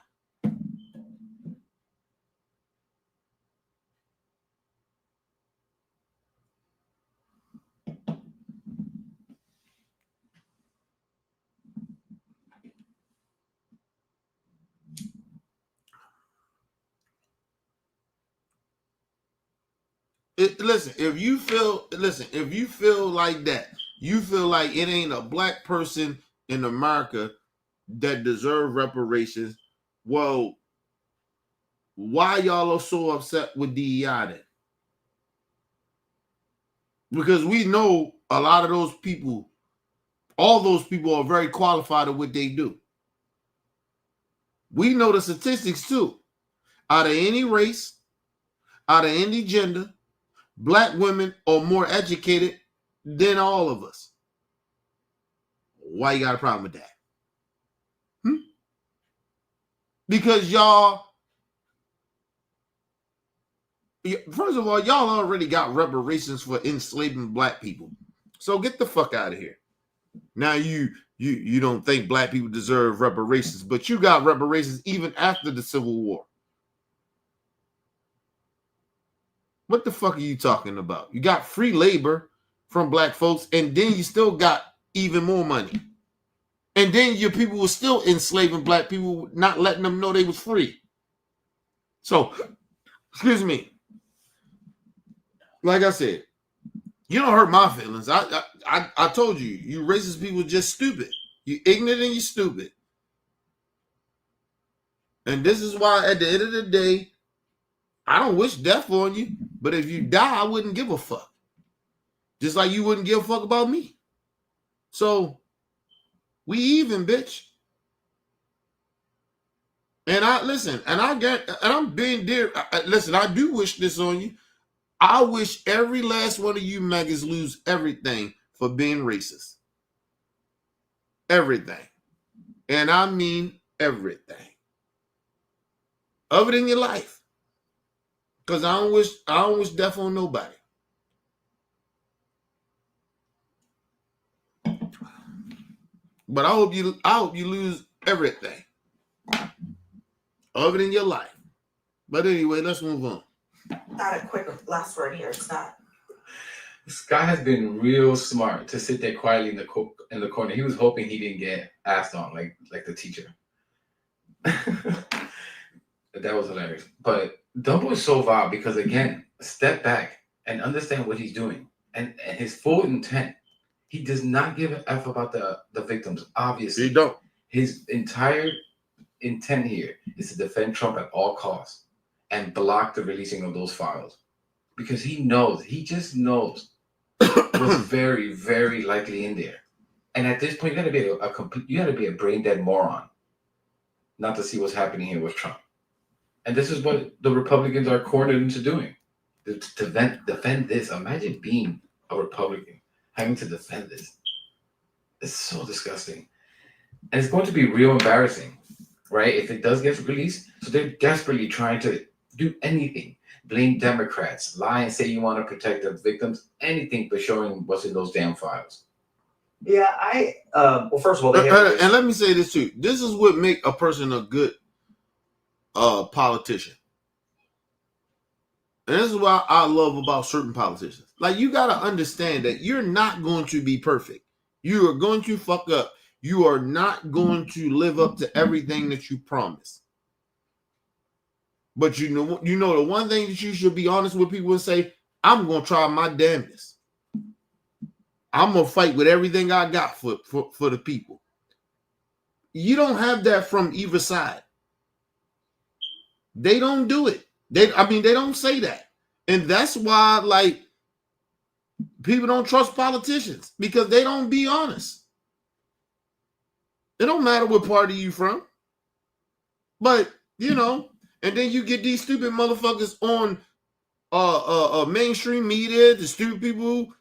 A: Listen, if you feel like that, you feel like it ain't a black person in America that deserve reparations, well, why y'all are so upset with DEI then? Because we know a lot of those people, all those people are very qualified at what they do. We know the statistics too. Out of any race, out of any gender, black women are more educated than all of us. Why you got a problem with that? Because y'all, first of all, y'all already got reparations for enslaving black people. So get the fuck out of here. Now you don't think black people deserve reparations, but you got reparations even after the Civil War. What the fuck are you talking about? You got free labor from black folks, and then you still got even more money. And then your people were still enslaving black people, not letting them know they was free. So, excuse me. Like I said, you don't hurt my feelings. I told you, you racist people are just stupid. You ignorant and you stupid. And this is why at the end of the day, I don't wish death on you, but if you die, I wouldn't give a fuck. Just like you wouldn't give a fuck about me. So, we even, bitch. And I'm being dear. Listen, I do wish this on you. I wish every last one of you maggots lose everything for being racist. Everything. And I mean everything. Other than your life. Because I don't wish death on nobody. But I hope you lose everything. Other than your life. But anyway, let's move on.
F: Got a quick last word here, Scott.
E: Scott has been real smart to sit there quietly in the corner. He was hoping he didn't get asked on like the teacher. That was hilarious. But Dumbo is so vile because, again, step back and understand what he's doing and his full intent. He does not give a F about the victims, obviously.
A: He don't.
E: His entire intent here is to defend Trump at all costs and block the releasing of those files. Because he just knows what's very, very likely in there. And at this point, you gotta be a brain dead moron not to see what's happening here with Trump. And this is what the Republicans are cornered into doing. To defend this. Imagine being a Republican, having to defend this. It's so disgusting. And it's going to be real embarrassing, right? If it does get released. So they're desperately trying to do anything. Blame Democrats, lie and say you want to protect the victims, anything but showing what's in those damn files.
K: Yeah, well, first of all,
A: and let me say this too. This is what make a person a good politician. And this is what I love about certain politicians. Like, you got to understand that you're not going to be perfect. You are going to fuck up. You are not going to live up to everything that you promise. But you know the one thing that you should be honest with people and say, I'm going to try my damnedest. I'm going to fight with everything I got for the people. You don't have that from either side. They don't do it. They don't say that. And that's why, like, people don't trust politicians because they don't be honest. It don't matter what party you from. But, and then you get these stupid motherfuckers on mainstream media, the stupid people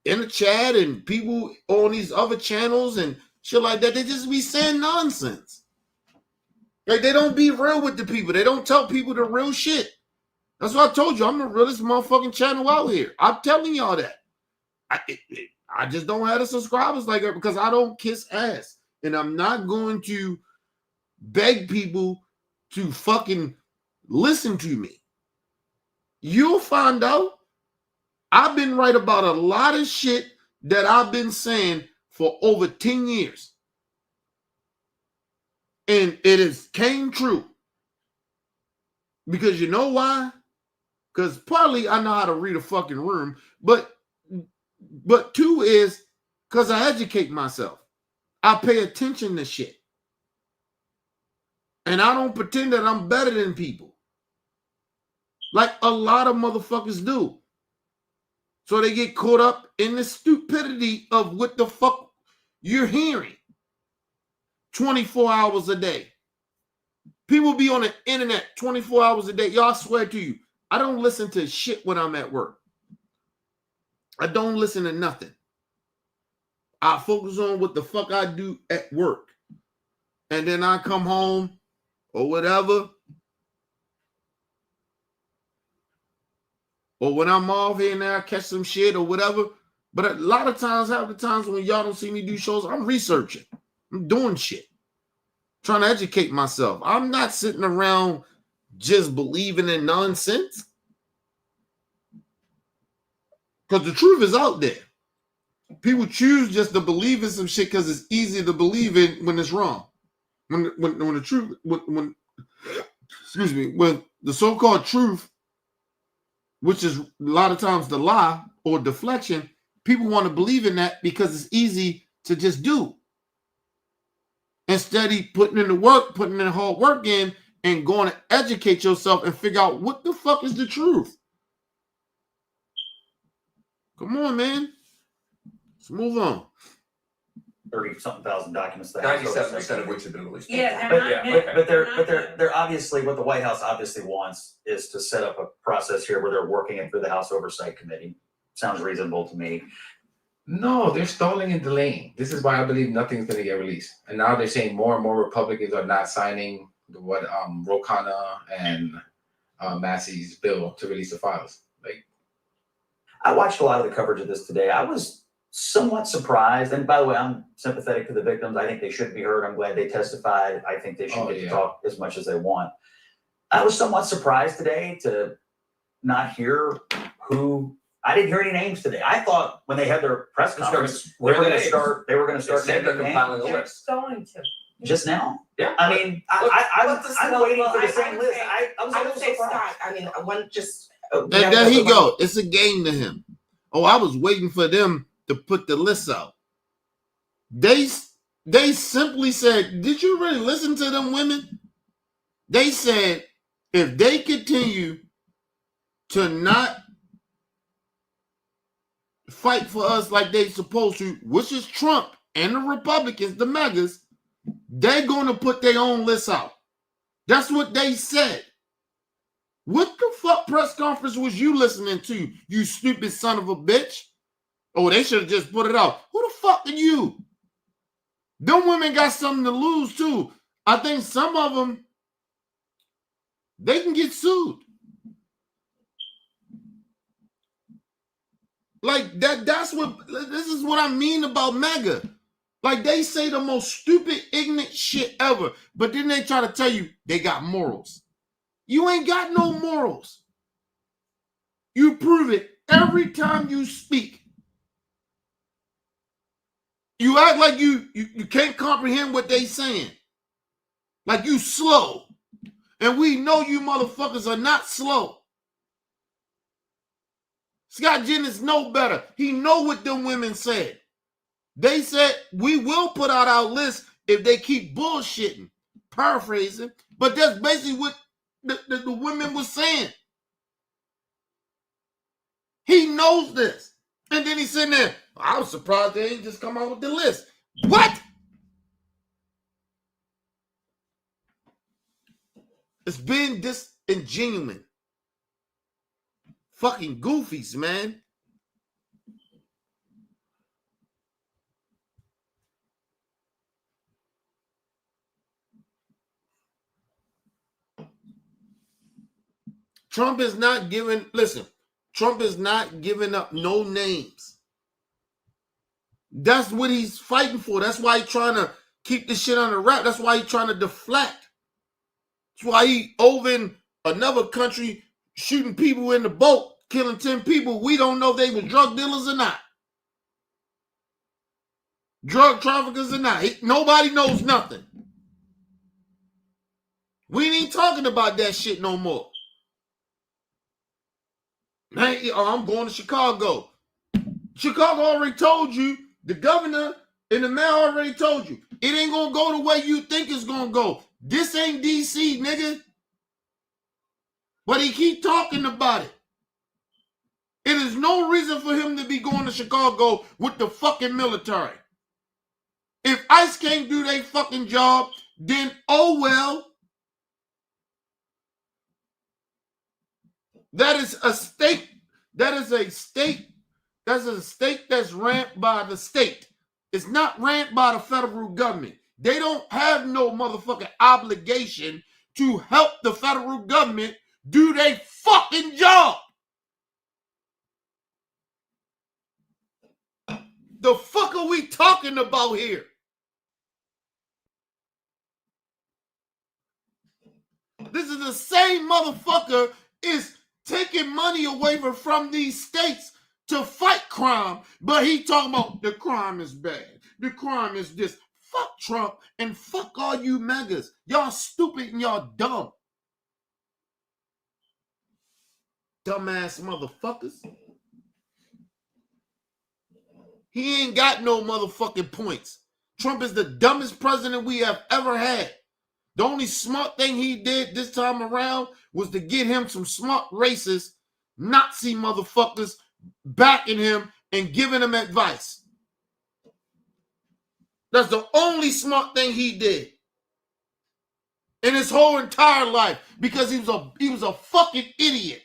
A: in the chat and people on these other channels and shit like that. They just be saying nonsense. Like, they don't be real with the people. They don't tell people the real shit. That's what I told you. I'm the realest motherfucking channel out here. I'm telling y'all that. I just don't have the subscribers like that because I don't kiss ass. And I'm not going to beg people to fucking listen to me. You'll find out. I've been right about a lot of shit that I've been saying for over 10 years. And it has came true. Because you know why? Because partly I know how to read a fucking room. But two is because I educate myself. I pay attention to shit. And I don't pretend that I'm better than people. Like a lot of motherfuckers do. So they get caught up in the stupidity of what the fuck you're hearing 24 hours a day. People be on the internet 24 hours a day. Y'all, I swear to you, I don't listen to shit when I'm at work. I don't listen to nothing. I focus on what the fuck I do at work. And then I come home or whatever. Or when I'm off here and there, I catch some shit or whatever. But a lot of times, half the times when y'all don't see me do shows, I'm researching. I'm doing shit. Trying to educate myself. I'm not sitting around just believing in nonsense. Because the truth is out there. People choose just to believe in some shit because it's easy to believe in when it's wrong. When the truth, when the so-called truth, which is a lot of times the lie or deflection, people want to believe in that because it's easy to just do. Instead of putting in the work, putting in the hard work in, and going to educate yourself and figure out what the fuck is the truth. Come on, man. Let's move on.
K: 30-something thousand documents.
C: 97% of which have been released.
B: Yeah,
K: But they're obviously, what the White House obviously wants is to set up a process here where they're working it through the House Oversight Committee. Sounds reasonable to me.
E: No, they're stalling and delaying. This is why I believe nothing's going to get released. And now they're saying more and more Republicans are not signing what Ro Khanna and Massey's bill to release the files. Like,
K: I watched a lot of the coverage of this today. I was somewhat surprised. And by the way, I'm sympathetic to the victims. I think they should be heard. I'm glad they testified. I think they should get to talk as much as they want. I was somewhat surprised today to not hear who. I didn't hear any names today. I thought when they had their press conference, they were going to start.
C: They're compiling a list.
B: Going to.
K: Just now?
D: Yeah.
K: I mean, I'm waiting for the same list. I was a
F: I would
K: little
F: say,
K: surprised.
F: Scott, I mean, one just.
A: And there he go. It's a game to him. Oh, I was waiting for them to put the list out. They simply said, did you really listen to them women? They said, if they continue to not fight for us like they supposed to, which is Trump and the Republicans, the Magas, they're going to put their own list out. That's what they said. What the fuck press conference was you listening to, you stupid son of a bitch? Oh, they should have just put it out. Who the fuck are you? Them women got something to lose too. I think some of them, they can get sued. Like that's what, this is what I mean about MAGA. Like they say the most stupid, ignorant shit ever, but then they try to tell you they got morals. You ain't got no morals. You prove it every time you speak. You act like you can't comprehend what they saying. Like you slow. And we know you motherfuckers are not slow. Scott Jennings know better. He know what them women said. They said, we will put out our list if they keep bullshitting. Paraphrasing. But that's basically what the women was saying. He knows this. And then he's sitting there, I was surprised they ain't just come out with the list. What? It's been disingenuous. Fucking goofies, man. Trump is not giving, listen, Trump is not giving up no names. That's what he's fighting for. That's why he's trying to keep this shit on the wrap. That's why he's trying to deflect. That's why he over in another country shooting people in the boat, killing 10 people. We don't know if they were drug dealers or not. Drug traffickers or not. Nobody knows nothing. We ain't talking about that shit no more. Hey, I'm going to Chicago. Chicago already told you, the governor and the mayor already told you, it ain't going to go the way you think it's going to go. This ain't D.C., nigga. But he keep talking about it. It is no reason for him to be going to Chicago with the fucking military. If ICE can't do their fucking job, then oh well. That is a state. That is a state. That's a state that's ran by the state. It's not ran by the federal government. They don't have no motherfucking obligation to help the federal government do their fucking job. The fuck are we talking about here? This is the same motherfucker is taking money away from these states to fight crime, but he talking about the crime is bad. The crime is this. Fuck Trump and fuck all you MAGAs. Y'all stupid and y'all dumb. Dumbass motherfuckers. He ain't got no motherfucking points. Trump is the dumbest president we have ever had. The only smart thing he did this time around was to get him some smart racist Nazi motherfuckers backing him and giving him advice. That's the only smart thing he did in his whole entire life, because he was a fucking idiot.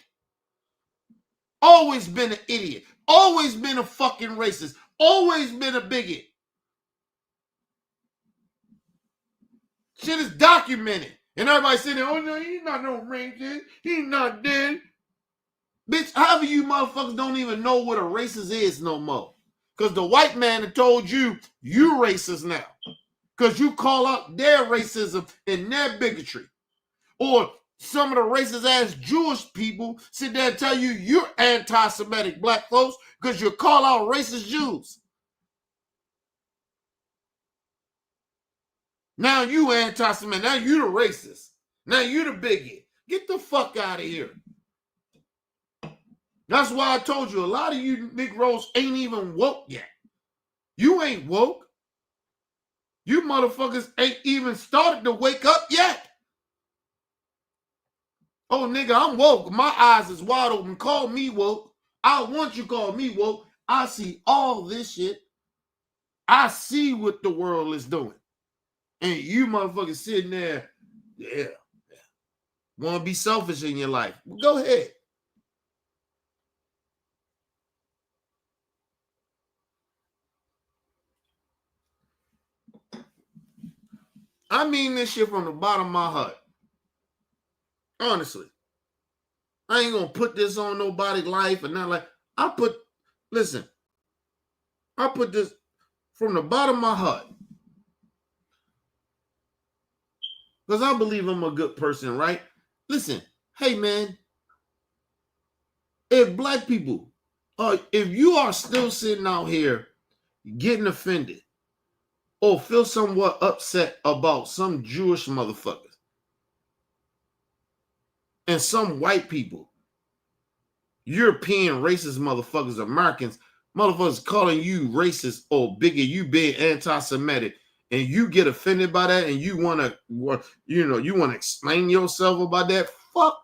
A: Always been an idiot. Always been a fucking racist. Always been a bigot. Shit is documented. And everybody sitting there, oh no, he's not no racist. He's not dead. Bitch, half of you motherfuckers don't even know what a racist is no more. Because the white man had told you, you racist now. Because you call out their racism and their bigotry. Or some of the racist ass Jewish people sit there and tell you you're anti-Semitic black folks because you call out racist Jews. Now you anti-Semitic. Now you the racist. Now you the bigot. Get the fuck out of here. That's why I told you a lot of you Negroes ain't even woke yet. You ain't woke. You motherfuckers ain't even started to wake up yet. Oh, nigga, I'm woke. My eyes is wide open. Call me woke. I want you to call me woke. I see all this shit. I see what the world is doing. And you motherfuckers sitting there, yeah. Want to be selfish in your life. Well, go ahead. I mean this shit from the bottom of my heart. Honestly. I ain't gonna put this on nobody's life and not like I put this from the bottom of my heart. Because I believe I'm a good person, right? Listen, hey man, if black people, if you are still sitting out here getting offended or feel somewhat upset about some Jewish motherfuckers and some white people, European racist motherfuckers, Americans, motherfuckers calling you racist or bigot, you being anti-Semitic, and you get offended by that and you want to explain yourself about that, fuck.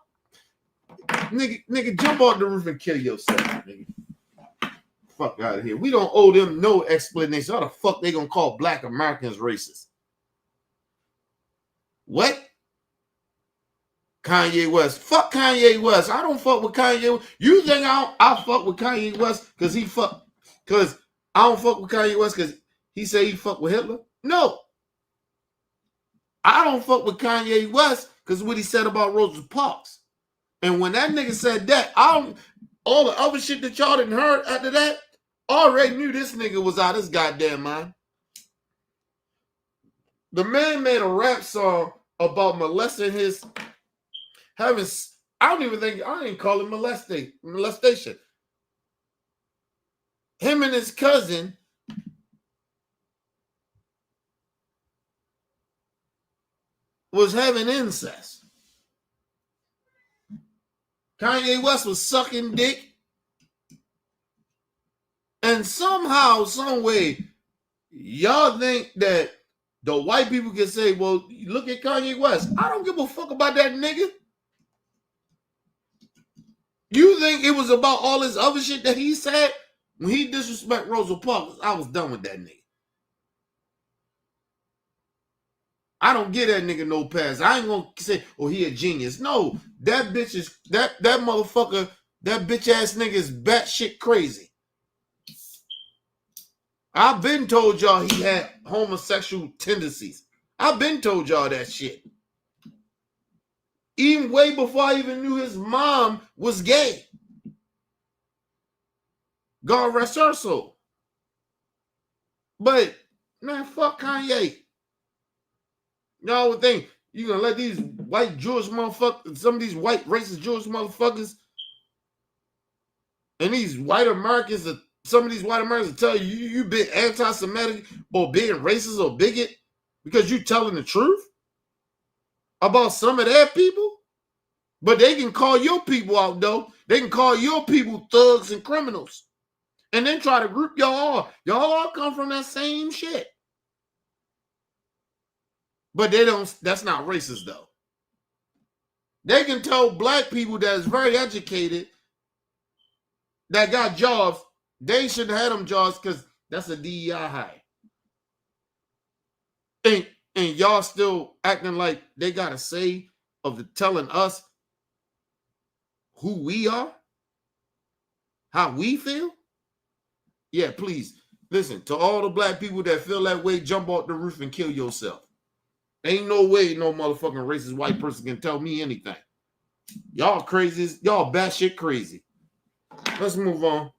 A: Nigga, jump off the roof and kill yourself, nigga. Fuck out of here. We don't owe them no explanation. How the fuck they gonna call black Americans racist? What? Kanye West. Fuck Kanye West. I don't fuck with Kanye West. You think I fuck with Kanye West because I don't fuck with Kanye West because he said he fuck with Hitler? No. I don't fuck with Kanye West because what he said about Rosa Parks. And when that nigga said that, all the other shit that y'all didn't heard after that, I already knew this nigga was out of his goddamn mind. The man made a rap song about molesting I didn't call it molestation. Him and his cousin was having incest. Kanye West was sucking dick. And somehow, some way, y'all think that the white people can say, well, look at Kanye West. I don't give a fuck about that nigga. You think it was about all this other shit that he said? When he disrespect Rosa Parks, I was done with that nigga. I don't give that nigga no pass. I ain't gonna say, oh, he a genius. No, that bitch is that motherfucker, that bitch ass nigga is batshit crazy. I've been told y'all he had homosexual tendencies. I've been told y'all that shit. Even way before I even knew his mom was gay. God rest her soul. But, man, fuck Kanye. Y'all would think you gonna let these white Jewish motherfuckers, some of these white racist Jewish motherfuckers, and these white Americans, some of these white Americans tell you being anti-Semitic or being racist or bigot because you telling the truth about some of their people? But they can call your people out, though. They can call your people thugs and criminals. And then try to group y'all all. Y'all all come from that same shit. But that's not racist, though. They can tell black people that is very educated that got jobs, they shouldn't have them jobs because that's a DEI hire. And y'all still acting like they got a say of telling us who we are, how we feel. Yeah, please listen to all the black people that feel that way. Jump off the roof and kill yourself. Ain't no way no motherfucking racist white person can tell me anything. Y'all crazy. Y'all batshit crazy. Let's move on.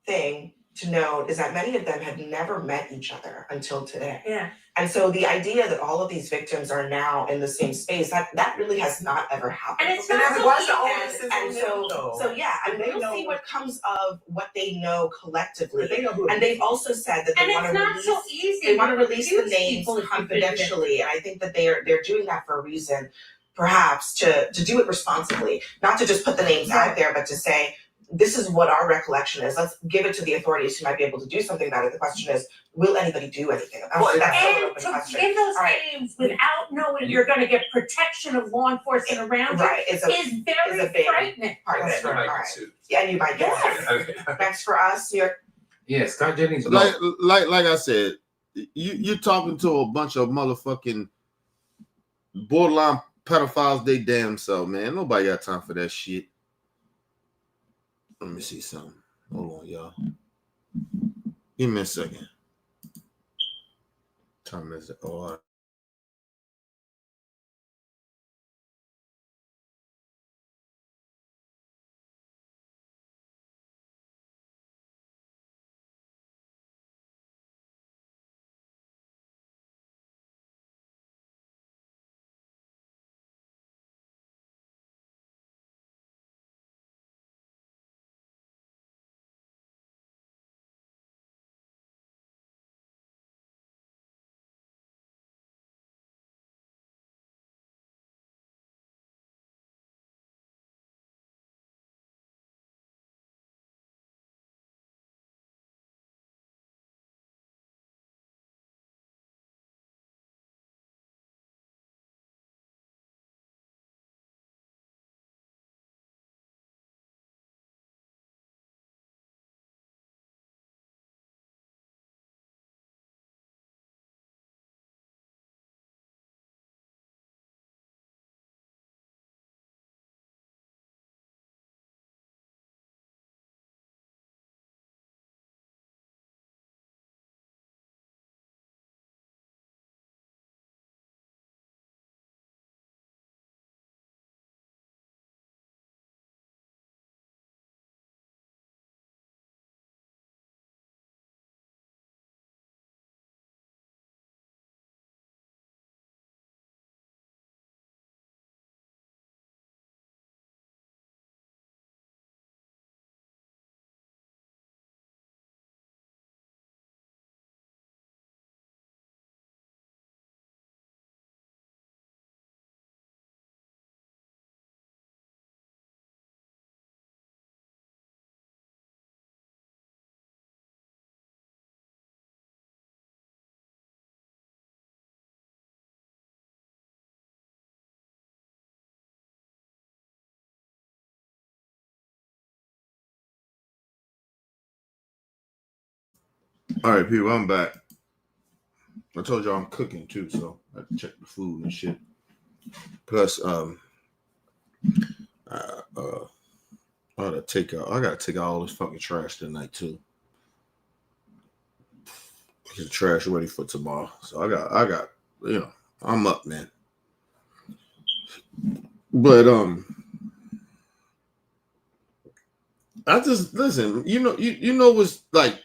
F: Thing to note is that many of them had never met each other until today.
B: Yeah.
F: And so the idea that all of these victims are now in the same space, that really has not ever happened.
B: And it's
F: before.
B: not
I: And
B: so
I: what's
B: easy.
I: the onus is
F: And
I: on
F: so,
I: them, though?
F: so yeah, and
I: They
F: we'll
I: know
F: see
I: what-
F: what comes of what they know collectively.
I: But they know who
F: And they've also said that they
B: And
F: want
B: it's
F: to
B: not
F: release.
B: so easy.
F: They want to
B: to
F: release the
B: accuse
F: names
B: people if you've been
F: confidentially, and I think that they're doing that for a reason, perhaps to do it responsibly, not to just put the names out there, but to say, this is what our recollection is. Let's give it to the authorities who might be able to do something about it. The question is, will anybody do anything about it?
D: Well,
F: That's still an
B: And
F: open
B: to
F: question.
B: give those
F: All right.
B: names without knowing you're going to get protection of law enforcement around you
F: Right, it's a
B: is very
F: is a big
B: frightening.
F: part of
D: That's
F: it.
D: right.
F: All
D: You might
F: right.
D: get sued.
F: Yeah, and you might get
B: Yes.
F: sued. Next for us, you're
E: Yeah, Scott Jennings.
A: Like I said, you're talking to a bunch of motherfucking borderline pedophiles. They damn self, man. Nobody got time for that shit. Let me see something. Hold on, y'all. Give me a second. Time is it? Oh, all right. All right, people, I'm back. I told y'all I'm cooking too, so I have to check the food and shit. Plus, I gotta take out all this fucking trash tonight too. Get the trash ready for tomorrow. So I got, I'm up, man. But I just listen. You know what's like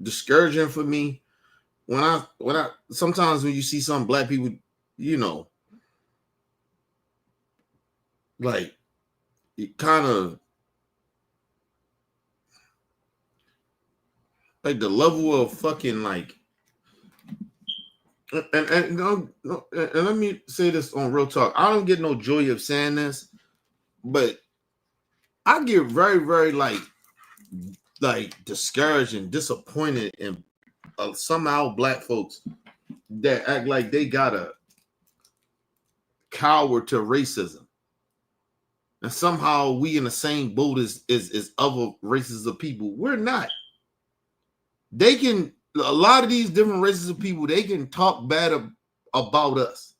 A: discouraging for me when I sometimes when you see some black people, like it kind of like the level of fucking like. And let me say this on real talk. I don't get no joy of saying this, but I get very, very like discouraged and disappointed in somehow black folks that act like they gotta cower to racism, and somehow we in the same boat as other races of people. We're not. They can a lot of these different races of people. They can talk bad about us,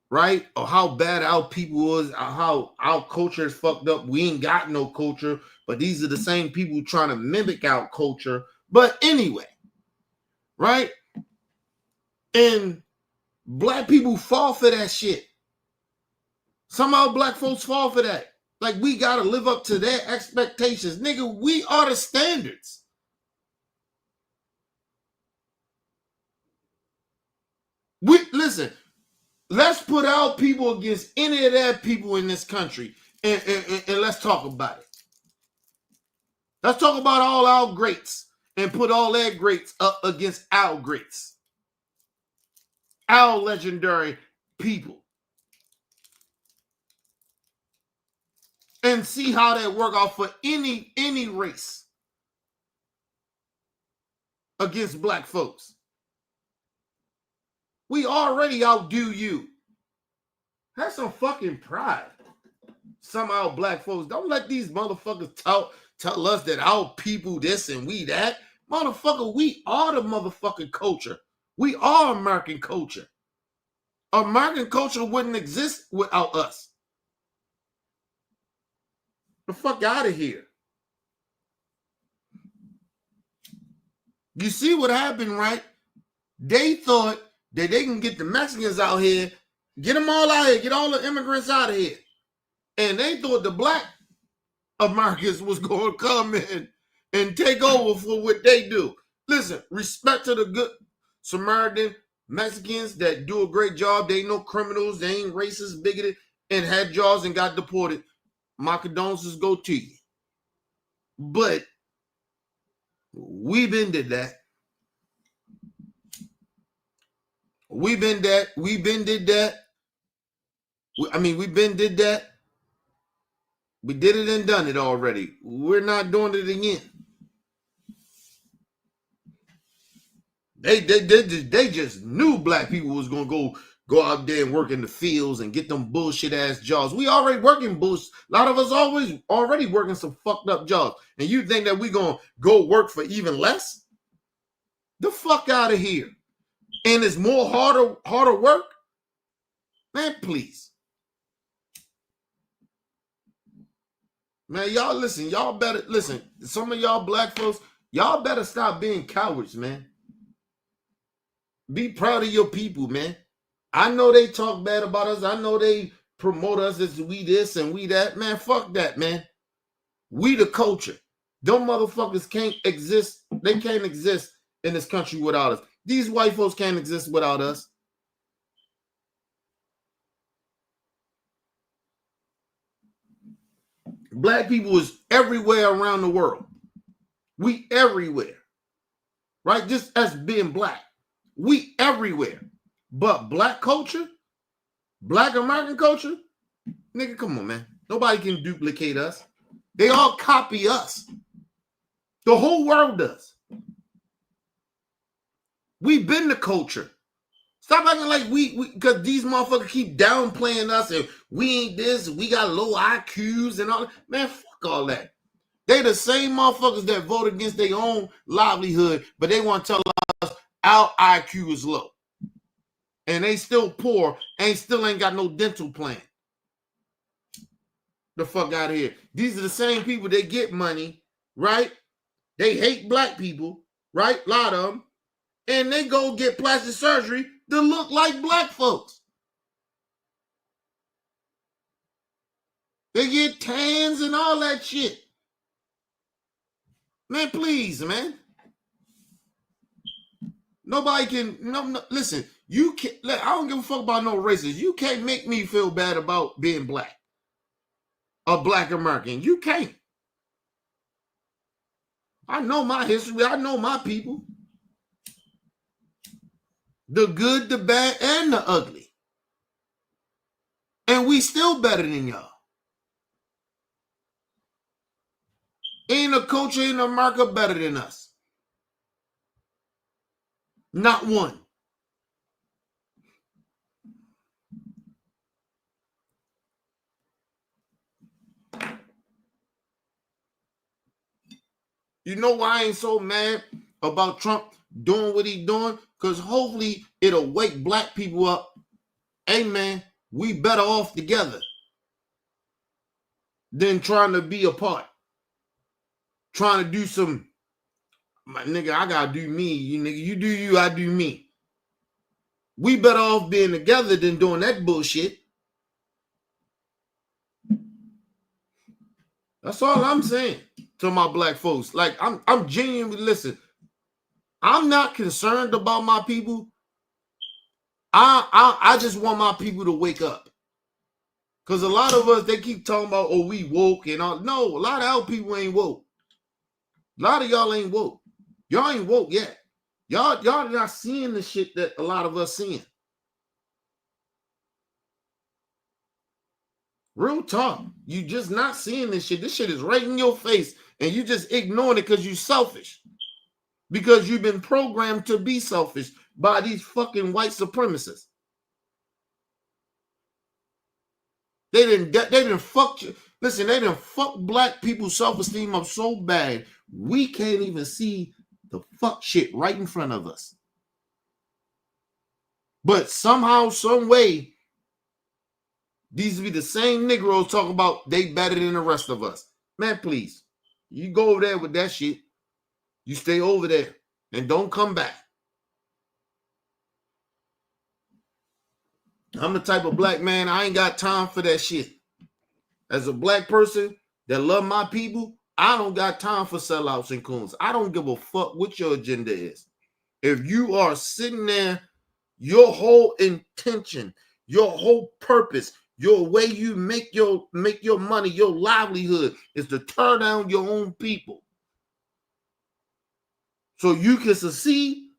A: right? Or how bad our people is, or how our culture is fucked up. We ain't got no culture, but these are the same people trying to mimic our culture. But anyway, right? And black people fall for that shit. Somehow black folks fall for that. Like we gotta live up to their expectations. Nigga, we are the standards. Listen, let's put our people against any of their people in this country, and let's talk about it. Let's talk about all our greats and put all their greats up against our greats, our legendary people, and see how that work out for any race against black folks. We already outdo you. Have some fucking pride. Somehow black folks, don't let these motherfuckers tell us that our people this and we that. Motherfucker, we are the motherfucking culture. We are American culture. American culture wouldn't exist without us. The fuck out of here. You see what happened, right? They thought that they can get the Mexicans out here, get them all out here, get all the immigrants out of here. And they thought the black Americans was going to come in and take over for what they do. Listen, respect to the good Samaritan Mexicans that do a great job. They ain't no criminals. They ain't racist, bigoted, and had jobs and got deported. My condolences go to you. But we been did that. We been did that. We been did that. We did it and done it already. We're not doing it again. They just knew black people was gonna go out there and work in the fields and get them bullshit ass jobs. We already working bullshit. A lot of us already working some fucked up jobs. And you think that we gonna go work for even less? The fuck out of here. And it's more harder work? Man, please. Man, y'all listen. Y'all better listen. Some of y'all black folks, y'all better stop being cowards, man. Be proud of your people, man. I know they talk bad about us. I know they promote us as we this and we that. Man, fuck that, man. We the culture. Them motherfuckers can't exist. They can't exist in this country without us. These white folks can't exist without us. Black people is everywhere around the world. We everywhere. Right? Just as being black. We everywhere. But black culture, black American culture, nigga, come on, man. Nobody can duplicate us. They all copy us. The whole world does. We've been the culture. Stop acting like we because these motherfuckers keep downplaying us and we ain't this, we got low IQs and all that. Man, fuck all that. They the same motherfuckers that vote against their own livelihood, but they want to tell us our IQ is low. And they still poor, still ain't got no dental plan. The fuck out of here. These are the same people that get money, right? They hate black people, right? A lot of them. And they go get plastic surgery to look like black folks. They get tans and all that shit. Man, please, man. Nobody can, no, listen, you can't, I don't give a fuck about no races. You can't make me feel bad about being black. A black American. You can't. I know my history. I know my people. The good, the bad, and the ugly. And we still better than y'all. Ain't a culture in America better than us. Not one. You know why I ain't so mad about Trump doing what he doing? Because hopefully it'll wake black people up. Hey, man, we better off together than trying to be apart. Trying to do some, my nigga, I gotta do me. You nigga, you do you, I do me. We better off being together than doing that bullshit. That's all I'm saying to my black folks. Like, I'm genuinely, listen, I'm not concerned about my people I just want my people to wake up. Because a lot of us, they keep talking about, oh, we woke and all. No, a lot of our people ain't woke. A lot of y'all ain't woke. Y'all ain't woke yet. Y'all not seeing the shit that a lot of us seeing. Real talk. You just not seeing this shit. This shit is right in your face. And you just ignoring it because you selfish. Because you've been programmed to be selfish by these fucking white supremacists. They didn't fuck you. Listen, they didn't fuck black people's self-esteem up so bad, we can't even see the fuck shit right in front of us. But somehow, some way, these be the same Negroes talking about they better than the rest of us. Man, please. You go over there with that shit. You stay over there and don't come back. I'm the type of black man, I ain't got time for that shit. As a black person that love my people, I don't got time for sellouts and coons. I don't give a fuck what your agenda is. If you are sitting there, your whole intention, your whole purpose, your way you make your money, your livelihood is to tear down your own people. So you can succeed.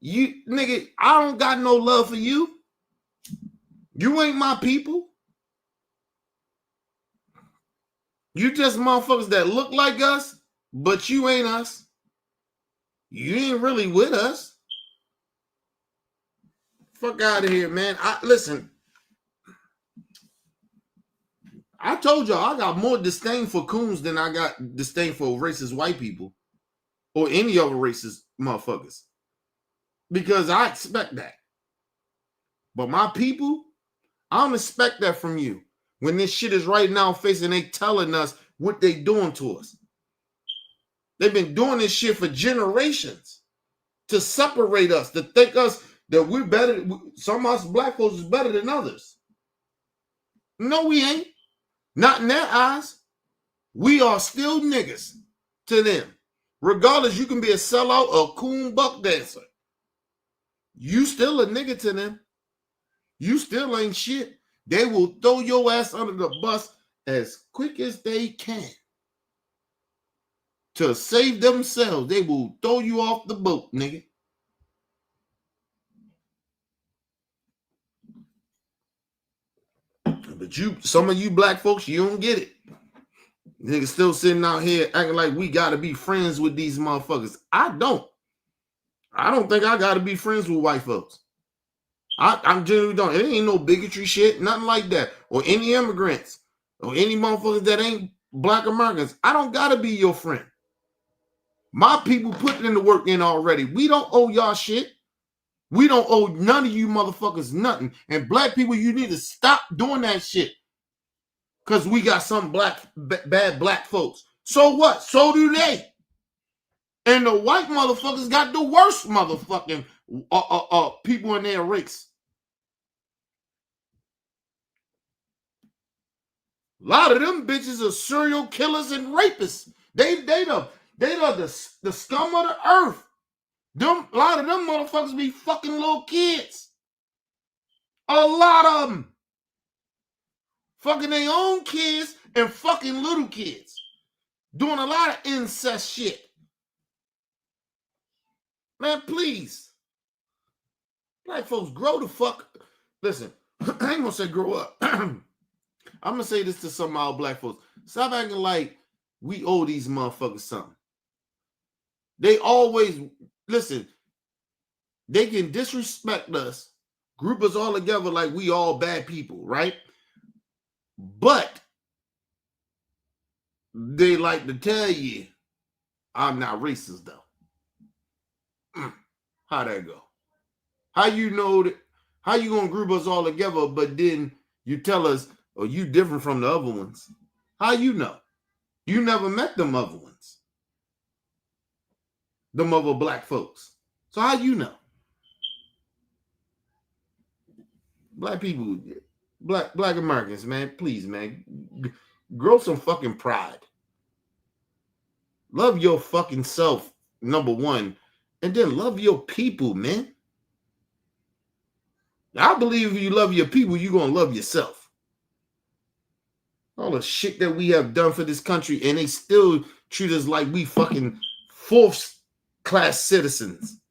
A: You nigga, I don't got no love for you. You ain't my people. You just motherfuckers that look like us, but you ain't us. You ain't really with us. Fuck out of here, man. Listen. I told y'all I got more disdain for coons than I got disdain for racist white people or any other racist motherfuckers. Because I expect that. But my people, I don't expect that from you. When this shit is right now facing, they telling us what they doing to us. They've been doing this shit for generations to separate us, to think us that we're better. Some of us black folks is better than others. No, we ain't. Not in their eyes. We are still niggas to them. Regardless, you can be a sellout or a coon buck dancer. You still a nigga to them. You still ain't shit. They will throw your ass under the bus as quick as they can. To save themselves, they will throw you off the boat, nigga. But some of you black folks, you don't get it. Niggas still sitting out here acting like we gotta be friends with these motherfuckers. I don't think I gotta be friends with white folks. I genuinely don't. It ain't no bigotry shit, nothing like that. Or any immigrants, or any motherfuckers that ain't black Americans. I don't gotta be your friend. My people put in the work in already. We don't owe y'all shit. We don't owe none of you motherfuckers nothing. And black people, you need to stop doing that shit. Because we got some bad black folks. So what? So do they. And the white motherfuckers got the worst motherfucking people in their race. A lot of them bitches are serial killers and rapists. They the scum of the earth. A lot of them motherfuckers be fucking little kids. A lot of them. Fucking their own kids and fucking little kids. Doing a lot of incest shit. Man, please. Black folks, grow the fuck. Listen, I ain't gonna say grow up. I'm gonna say this to some of our black folks. Stop acting like we owe these motherfuckers something. They always, listen, they can disrespect us, group us all together like we all bad people, right? But they like to tell you, I'm not racist though. How'd that go? How you know that? How you gonna group us all together, but then you tell us, oh, you different from the other ones? How you know? You never met them other ones. Them other black folks. So how you know? Black people, black Americans, man, please, man, grow some fucking pride. Love your fucking self, number one, and then love your people, man. I believe if you love your people, you're going to love yourself. All the shit that we have done for this country, and they still treat us like we fucking fourth-class citizens.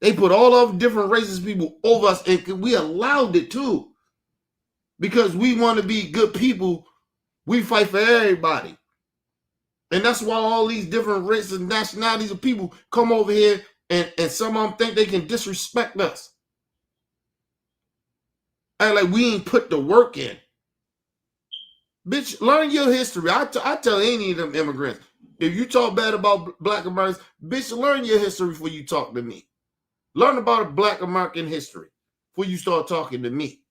A: They put all of different races people over us, and we allowed it too. Because we want to be good people, we fight for everybody. And that's why all these different races and nationalities of people come over here, and some of them think they can disrespect us. Act like we ain't put the work in. Bitch, learn your history. I tell any of them immigrants, if you talk bad about Black Americans, bitch, learn your history before you talk to me. Learn about Black American history before you start talking to me.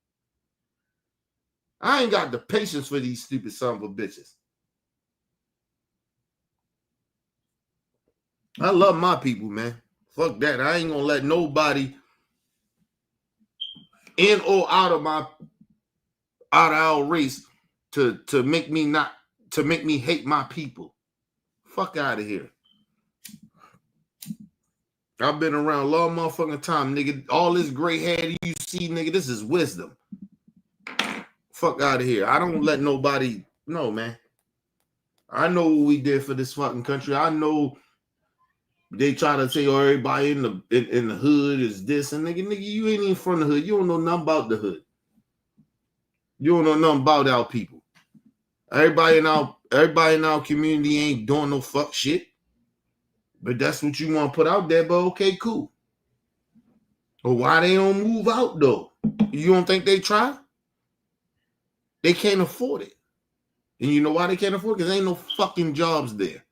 A: I ain't got the patience for these stupid son of a bitches. I love my people, man. Fuck that. I ain't gonna let nobody in or out of our race to make me hate my people. Fuck out of here. I've been around a long motherfucking time, nigga. All this gray hair you see, nigga, this is wisdom. Fuck out of here. I don't let nobody know, man. I know what we did for this fucking country. I know they try to say, oh, everybody in the hood is this, and nigga, you ain't even from the hood. You don't know nothing about the hood. You don't know nothing about our people. Everybody in our community ain't doing no fuck shit. But that's what you want to put out there, but okay, cool. But why they don't move out, though? You don't think they try? They can't afford it. And you know why they can't afford it? Because ain't no fucking jobs there.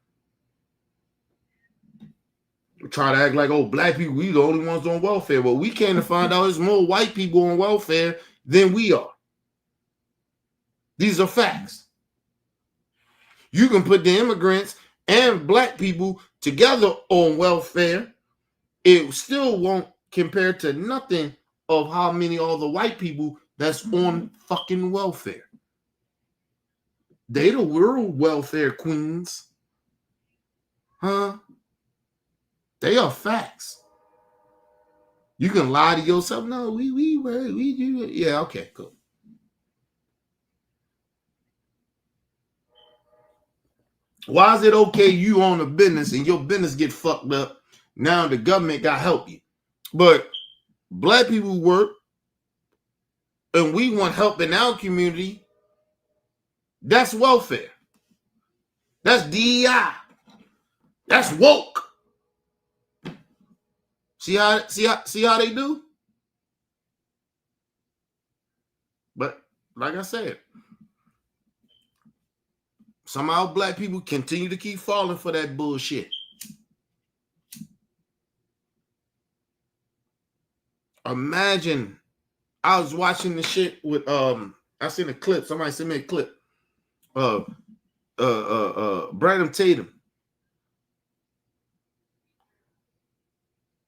A: Try to act like, oh, black people, we the only ones on welfare. Well, we came to find out there's more white people on welfare than we are. These are facts. You can put the immigrants and black people together on welfare. It still won't compare to nothing of how many all the white people that's on fucking welfare. They the world welfare queens. Huh? They are facts. You can lie to yourself. No, we do it. Yeah, okay, cool. Why is it okay you own a business and your business get fucked up? Now the government got to help you. But black people work and we want help in our community. That's welfare. That's DEI. That's woke. See how they do? But like I said, somehow black people continue to keep falling for that bullshit. Imagine, I was watching the shit with I seen a clip. Somebody sent me a clip. Brandon Tatum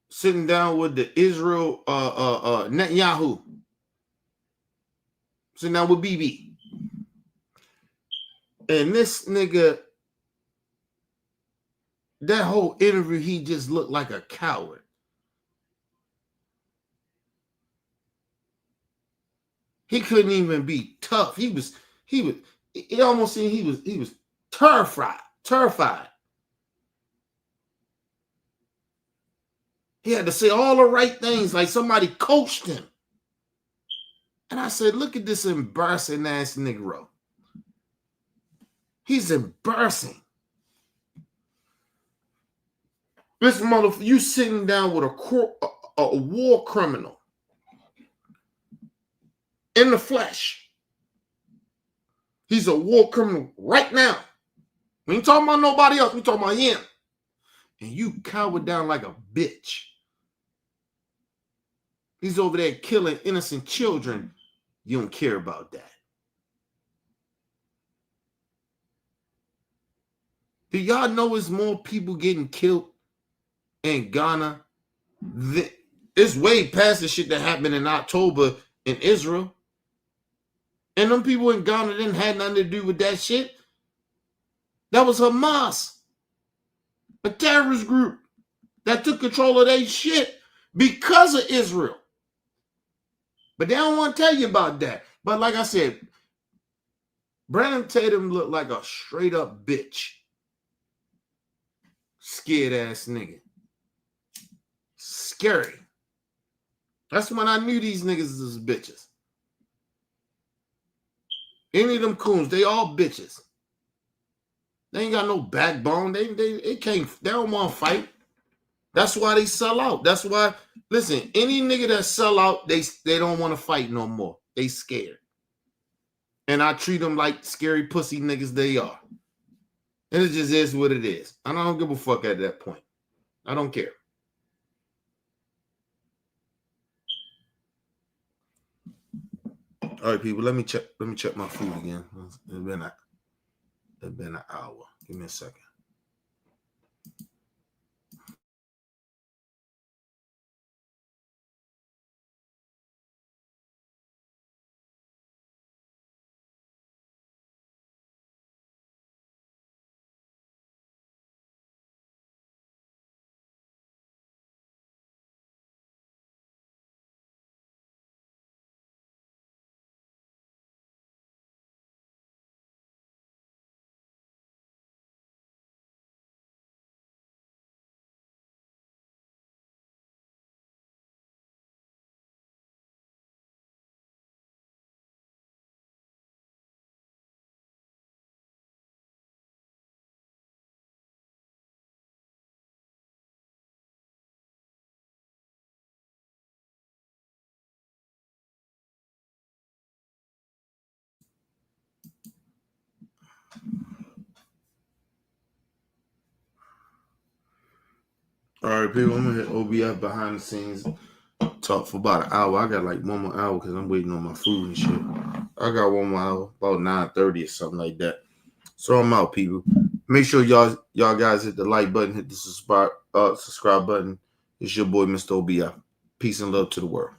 A: sitting down with the Israel Netanyahu. Sitting down with BB. And this nigga, that whole interview, he just looked like a coward. He couldn't even be tough. It almost seemed he was terrified. He had to say all the right things like somebody coached him. And I said, look at this embarrassing ass Negro. He's embarrassing. This motherfucker, you sitting down with a war criminal in the flesh. He's a war criminal right now. We ain't talking about nobody else. We talking about him. And you cower down like a bitch. He's over there killing innocent children. You don't care about that. Do y'all know there's more people getting killed in Ghana? It's way past the shit that happened in October in Israel. And them people in Ghana didn't have nothing to do with that shit. That was Hamas, a terrorist group that took control of their shit because of Israel. But they don't want to tell you about that. But like I said, Brandon Tatum looked like a straight up bitch. Scared ass nigga. Scary. That's when I knew these niggas was bitches. Any of them coons, they all bitches. They ain't got no backbone. They don't want to fight. That's why they sell out. That's why, listen, any nigga that sell out, they don't want to fight no more. They scared. And I treat them like scary pussy niggas they are. And it just is what it is. And I don't give a fuck at that point. I don't care. All right, people, let me check my food again. It's been an hour. Give me a second. All right, people, I'm gonna hit OBF behind the scenes. Talk for about an hour. I got like one more hour because I'm waiting on my food and shit. I got one more hour, about 9:30 or something like that. So I'm out, people. Make sure y'all guys hit the like button, hit the subscribe button. It's your boy, Mr. OBF. Peace and love to the world.